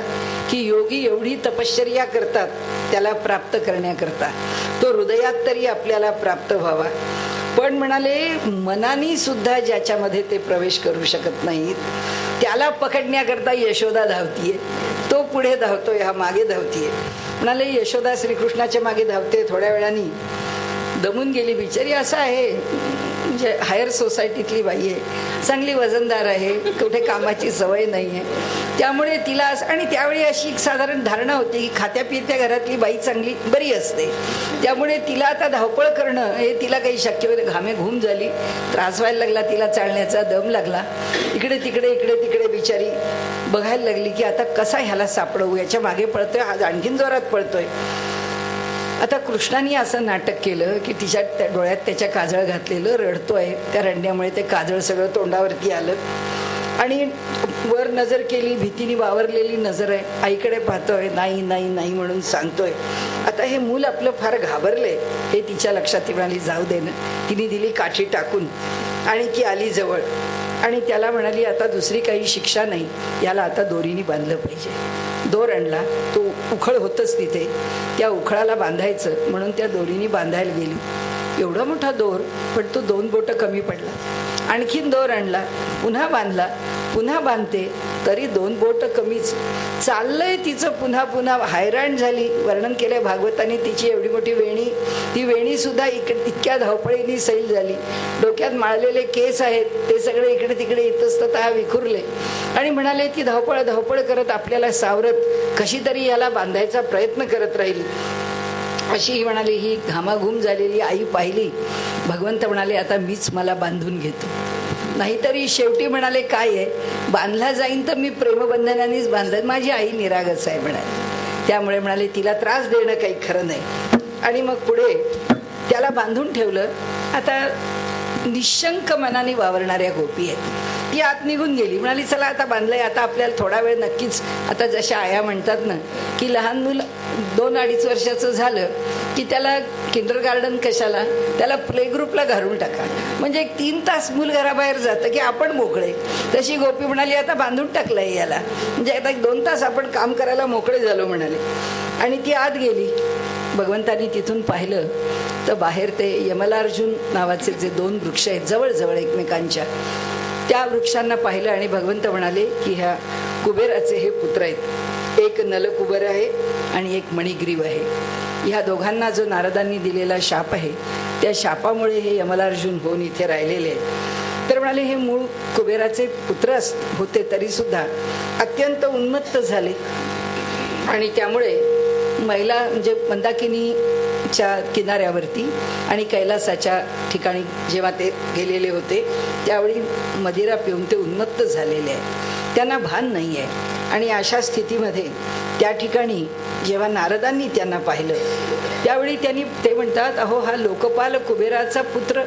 की योगी एवढी तपश्चर्या करतात त्याला प्राप्त करण्याकरता, तो हृदयात तरी आपल्याला प्राप्त व्हावा. पण म्हणाले मनानी सुद्धा ज्याच्यामध्ये ते प्रवेश करू शकत नाहीत त्याला पकडण्याकरता यशोदा धावतीये. तो पुढे धावतोय, हा मागे धावतीये. म्हणाले यशोदा श्रीकृष्णाच्या मागे धावते. थोड्या वेळाने दमून गेली बिचारी. असं आहे म्हणजे हायर सोसायटीतली बाई आहे, चांगली वजनदार आहे, कुठे कामाची सवय नाही आहे. त्यामुळे तिला आणि त्यावेळी अशी एक साधारण धारणा होती की खात्या पित्या घरातली बाई चांगली बरी असते. त्यामुळे तिला आता धावपळ करणं हे तिला काही शक्य होईल. घामे घूम झाली, त्रास व्हायला लागला, तिला चालण्याचा दम लागला. इकडे तिकडे बिचारी बघायला लागली की आता कसा ह्याला सापडवू, याच्या मागे पळतोय, हा आणखीन जोरात पळतोय. आता कृष्णाने असं नाटक केलं की तिच्या डोळ्यात त्याच्या काजळ घातलेलं, रडतोय. त्या रडण्यामुळे ते काजळ सगळं तोंडावरती आलं आणि वर नजर केली, भीतीने वावरलेली नजर आहे. आईकडे पाहतोय, नाही नाही नाही म्हणून सांगतोय. आता हे मूल आपलं फार घाबरलंय हे तिच्या लक्षात. ती म्हणाली जाऊ दे ना. तिने दिली काठी टाकून आणि ती आली जवळ आणि त्याला म्हणाली आता दुसरी काही शिक्षा नाही, याला आता दोरीने बांधलं पाहिजे. दोर आणला, तो उखळ होतच तिथे, त्या उखळाला बांधायचं म्हणून त्या दोरीने बांधायला गेली. एवढा मोठा दोर, पण तो 2 बोटं कमी पडला. आणखीन दोर आणला, पुन्हा बांधला, पुन्हा बांधते तरी 2 बोटं कमीच. चाललंय तिचं पुन्हा पुन्हा. हैराण झाली. वर्णन केलंय भागवताने तिची एवढी मोठी वेणी, ती वेणी सुद्धा इतक्या धावपळीने सैल झाली. डोक्यात माळलेले केस आहेत ते सगळे इकडे तिकडे येत असता विखुरले आणि म्हणाले ती धावपळ करत आपल्याला सावरत कशी तरी याला बांधायचा प्रयत्न करत राहिली. अशी ही म्हणाली. ही घामाघूम झालेली आई पाहिली. भगवंत म्हणाले आता मीच मला बांधून घेतो. नाहीतरी शेवटी म्हणाले काय आहे, बांधला जाईन तर मी प्रेमबंधनानेच बांधत, माझी आई निरागस आहे म्हणाले. त्यामुळे म्हणाले तिला त्रास देणं काही खरं नाही. आणि मग पुढे त्याला बांधून ठेवलं. आता निशंक मनाने वावरणाऱ्या गोपी आहेत. ती आत निघून गेली. म्हणाली चला आता बांधलंय, आता आपल्याला थोडा वेळ नक्कीच, आता जशा आया म्हणतात ना की लहान मुलं 2-2.5 वर्षाचं झालं की त्याला किंडर गार्डन कशाला, त्याला प्ले ग्रुपला घालून टाका, म्हणजे 3 तास मूल घराबाहेर जातं की आपण मोकळे. तशी गोपी म्हणाली आता बांधून टाकलंय याला, म्हणजे आता 1-2 तास आपण काम करायला मोकळे झालो म्हणाले. आणि ती आत गेली. भगवंतानी तिथून पाहिलं तर बाहेर ते यमलार्जुन नावाचे जे 2 वृक्ष आहेत जवळजवळ एकमेकांच्या, त्या वृक्षांना पाहिलं आणि भगवंत म्हणाले की ह्या कुबेराचे हे पुत्र आहेत. एक नलकुबर आहे आणि एक मणिग्रीव आहे. ह्या दोघांना जो नारदांनी दिलेला शाप आहे त्या शापामुळे हे यमलार्जुन होऊन इथे राहिलेले आहेत. तर म्हणाले हे मूळ कुबेराचे पुत्र होते तरी सुद्धा अत्यंत उन्मत्त झाले आणि त्यामुळे महिला म्हणजे मंदाकिनीच्या किनाऱ्यावरती आणि कैलासाच्या ठिकाणी जेव्हा ते गेलेले होते त्यावेळी मदिरा पिऊन ते उन्मत्त झालेले आहे, त्यांना भान नाही आहे. आणि अशा स्थितीमध्ये त्या ठिकाणी जेव्हा नारदांनी त्यांना पाहिलं त्यावेळी ते म्हणतात अहो हा लोकपाल कुबेराचा पुत्र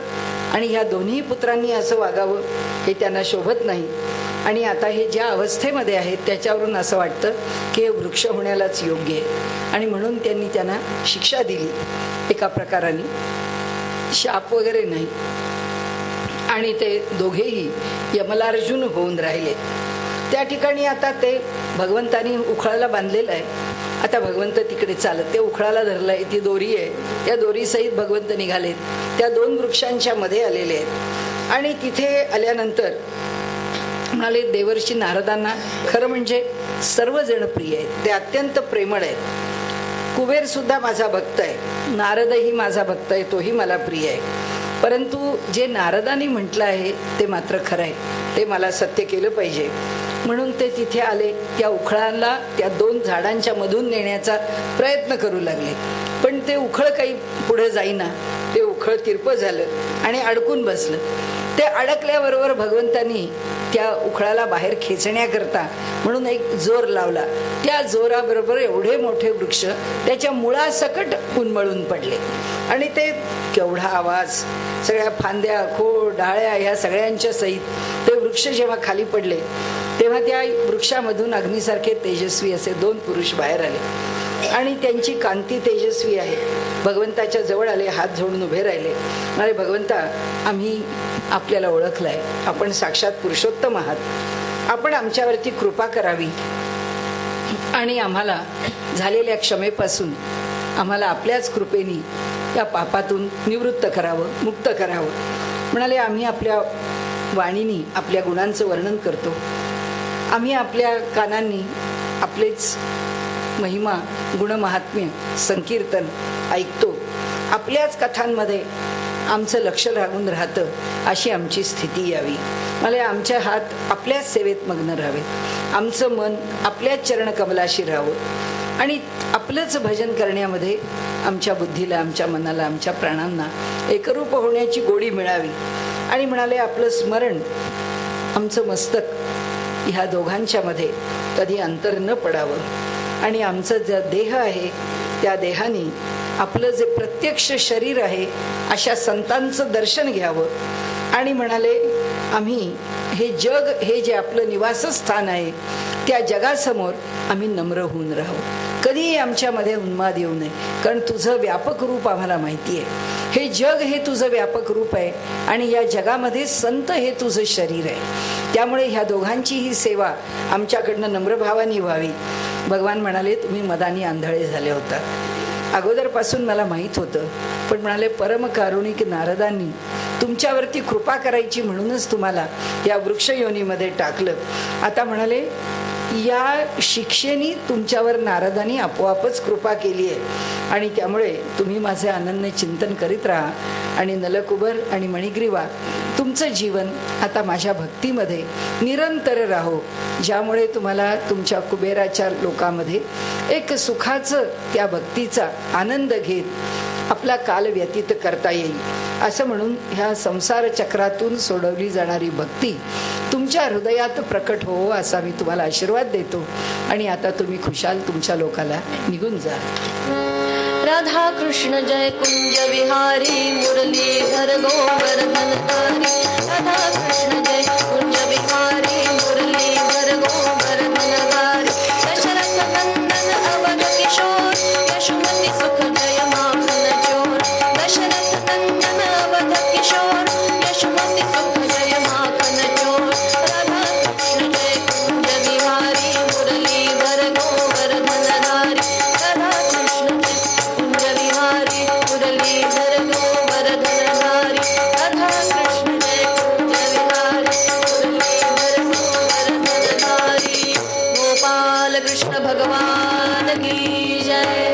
आणि ह्या दोन्ही पुत्रांनी असं वागावं हे त्यांना शोभत नाही. आणि आता हे ज्या अवस्थेमध्ये आहेत त्याच्यावरून असं वाटतं की हे वृक्ष होण्यालाच योग्य आहे. आणि म्हणून त्यांनी त्यांना शिक्षा दिली एका प्रकाराने, शाप वगैरे नाही. आणि ते दोघेही यमलार्जुन होऊन राहिले. त्या ठिकाणी आता ते भगवंतानी उखळाला बांधलेलं आहे. आता भगवंत तिकडे चालत ते उखळाला धरलंय, ती दोरी आहे, त्या दोरीसहित भगवंत निघालेत, त्या 2 वृक्षांच्या मध्ये आलेले आहेत. आणि तिथे आल्यानंतर म्हणाले देवर्षी नारदांना खरं म्हणजे सर्वजण प्रिय आहेत, ते अत्यंत प्रेमळ आहेत. कुबेर सुद्धा माझा भक्त आहे, नारदही माझा भक्त आहे, तोही मला प्रिय आहे. परंतु जे नारदांनी म्हटलं आहे ते मात्र खरं आहे, ते मला सत्य केलं पाहिजे. म्हणून ते तिथे आले. त्या उखळाला त्या 2 झाडांच्या मधून नेण्याचा प्रयत्न करू लागले, पण ते उखळ काही पुढे जाईना. ते उखळ तिरपं झालं आणि अडकून बसलं. ते अडकल्याबरोबर भगवंतांनी त्या उखळाला बाहेर खेचण्याकरता म्हणून एक जोर लावला. त्या जोराबरोबर एवढे मोठे वृक्ष त्याच्या मुळासकट उन्मळून पडले. आणि ते केवढा आवाज, सगळ्या फांद्या खोड डाळ्या ह्या सगळ्यांच्या सहित ते वृक्ष जेव्हा खाली पडले तेव्हा त्या वृक्षामधून अग्नीसारखे तेजस्वी असे 2 पुरुष बाहेर आले आणि त्यांची कांती तेजस्वी आहे. भगवंताच्या जवळ आले, हात जोडून उभे राहिले. अरे भगवंता, आम्ही आपल्याला ओळखलंय, आपण साक्षात पुरुषोत्तम आहात, आपण आमच्यावरती कृपा करावी आणि आम्हाला झालेल्या क्षमेपासून आम्हाला आपल्याच कृपेने या पापातून निवृत्त करावं, मुक्त करावं. म्हणाले आम्ही आपल्या वाणीनी आपल्या गुणांचं वर्णन करतो, आम्ही आपल्या कानांनी आपलेच महिमा गुणमहात्म्य संकीर्तन ऐकतो, आपल्याच कथांमध्ये आमचं लक्ष लागून राहतं अशी आमची स्थिती यावी. मला आमच्या हात आपल्याच सेवेत मग्न राहावेत, आमचं मन आपल्याच चरणकमलाशी राहावं आणि आपलंच भजन करण्यामध्ये आमच्या बुद्धीला, आमच्या मनाला, आमच्या प्राणांना एकरूप होण्याची गोडी मिळावी. आणि म्हणाले आपलं स्मरण, आमचं मस्तक ह्या दोघांच्या मध्ये कधी अंतर न पडावं आणि आमचं जे देह आहे त्या देहाने आपलं जे प्रत्यक्ष शरीर आहे अशा संतांचं दर्शन घ्यावं. आणि म्हणाले आम्ही हे जग, हे जे आपलं निवासस्थान आहे त्या जगासमोर आम्ही नम्र होऊन राहू. कधीही आमच्यामध्ये उन्माद येऊ नये, कारण तुझं व्यापक रूप आम्हाला माहिती आहे. हे जग हे तुझं व्यापक रूप आहे आणि या जगामध्ये संत हे तुझं शरीर आहे. त्यामुळे ह्या दोघांची ही सेवा आमच्याकडनं नम्रभावाने व्हावी. भगवान म्हणाले तुम्ही मदानी आंधळे झाले होता, अगोदरपासून मला माहीत होतं, पण म्हणाले परमकारुणिक नारदांनी तुमच्यावरती कृपा करायची म्हणूनच तुम्हाला या वृक्षयोनीमध्ये टाकलं. आता म्हणाले या शिक्षेनी तुमच्यावर नारदांनी आपोआपच कृपा केली आहे आणि त्यामुळे तुम्ही माझे अनन्य चिंतन करीत राहा आणि नलकुबर आणि मणिग्रीवा तुमचं जीवन आता माझ्या भक्तीमध्ये निरंतर राहो, ज्यामुळे तुम्हाला तुमच्या कुबेराच्या लोकामध्ये एक सुखाचं त्या भक्तीचा आनंद घेत आपला काल व्यतीत करता येईल. असं म्हणून ह्या संसार चक्रातून सोडवली जाणारी भक्ती तुमच्या हृदयात प्रकट हो असा मी तुम्हाला आशीर्वाद देतो. आणि आता तुम्ही खुशाल तुमच्या लोकाला निघून जा. राधा कृष्ण जय कुंज विहारी मुरलीधर गोवर्धनधारी. राधा कृष्ण जय कुंज विहारी मुरलीधर गोवर्धनधारी. दशरथ नंदन अवध किशोर यशोमती सुख जय माखन चोर. दशरथ नंदन अवध किशोर यशोमती सुख जय माखन चोर. राधा कृष्ण जय कुंज विहारी मुरलीधर गोवर्धनधारी. राधा कृष्ण कुंज विहारी मुरलीधर गोवर्धनधारी. राधा कृष्ण जय कुंज विहारी मुरलीधर गोवर्धनधारी. गोपाल कृष्ण भगवान की जय.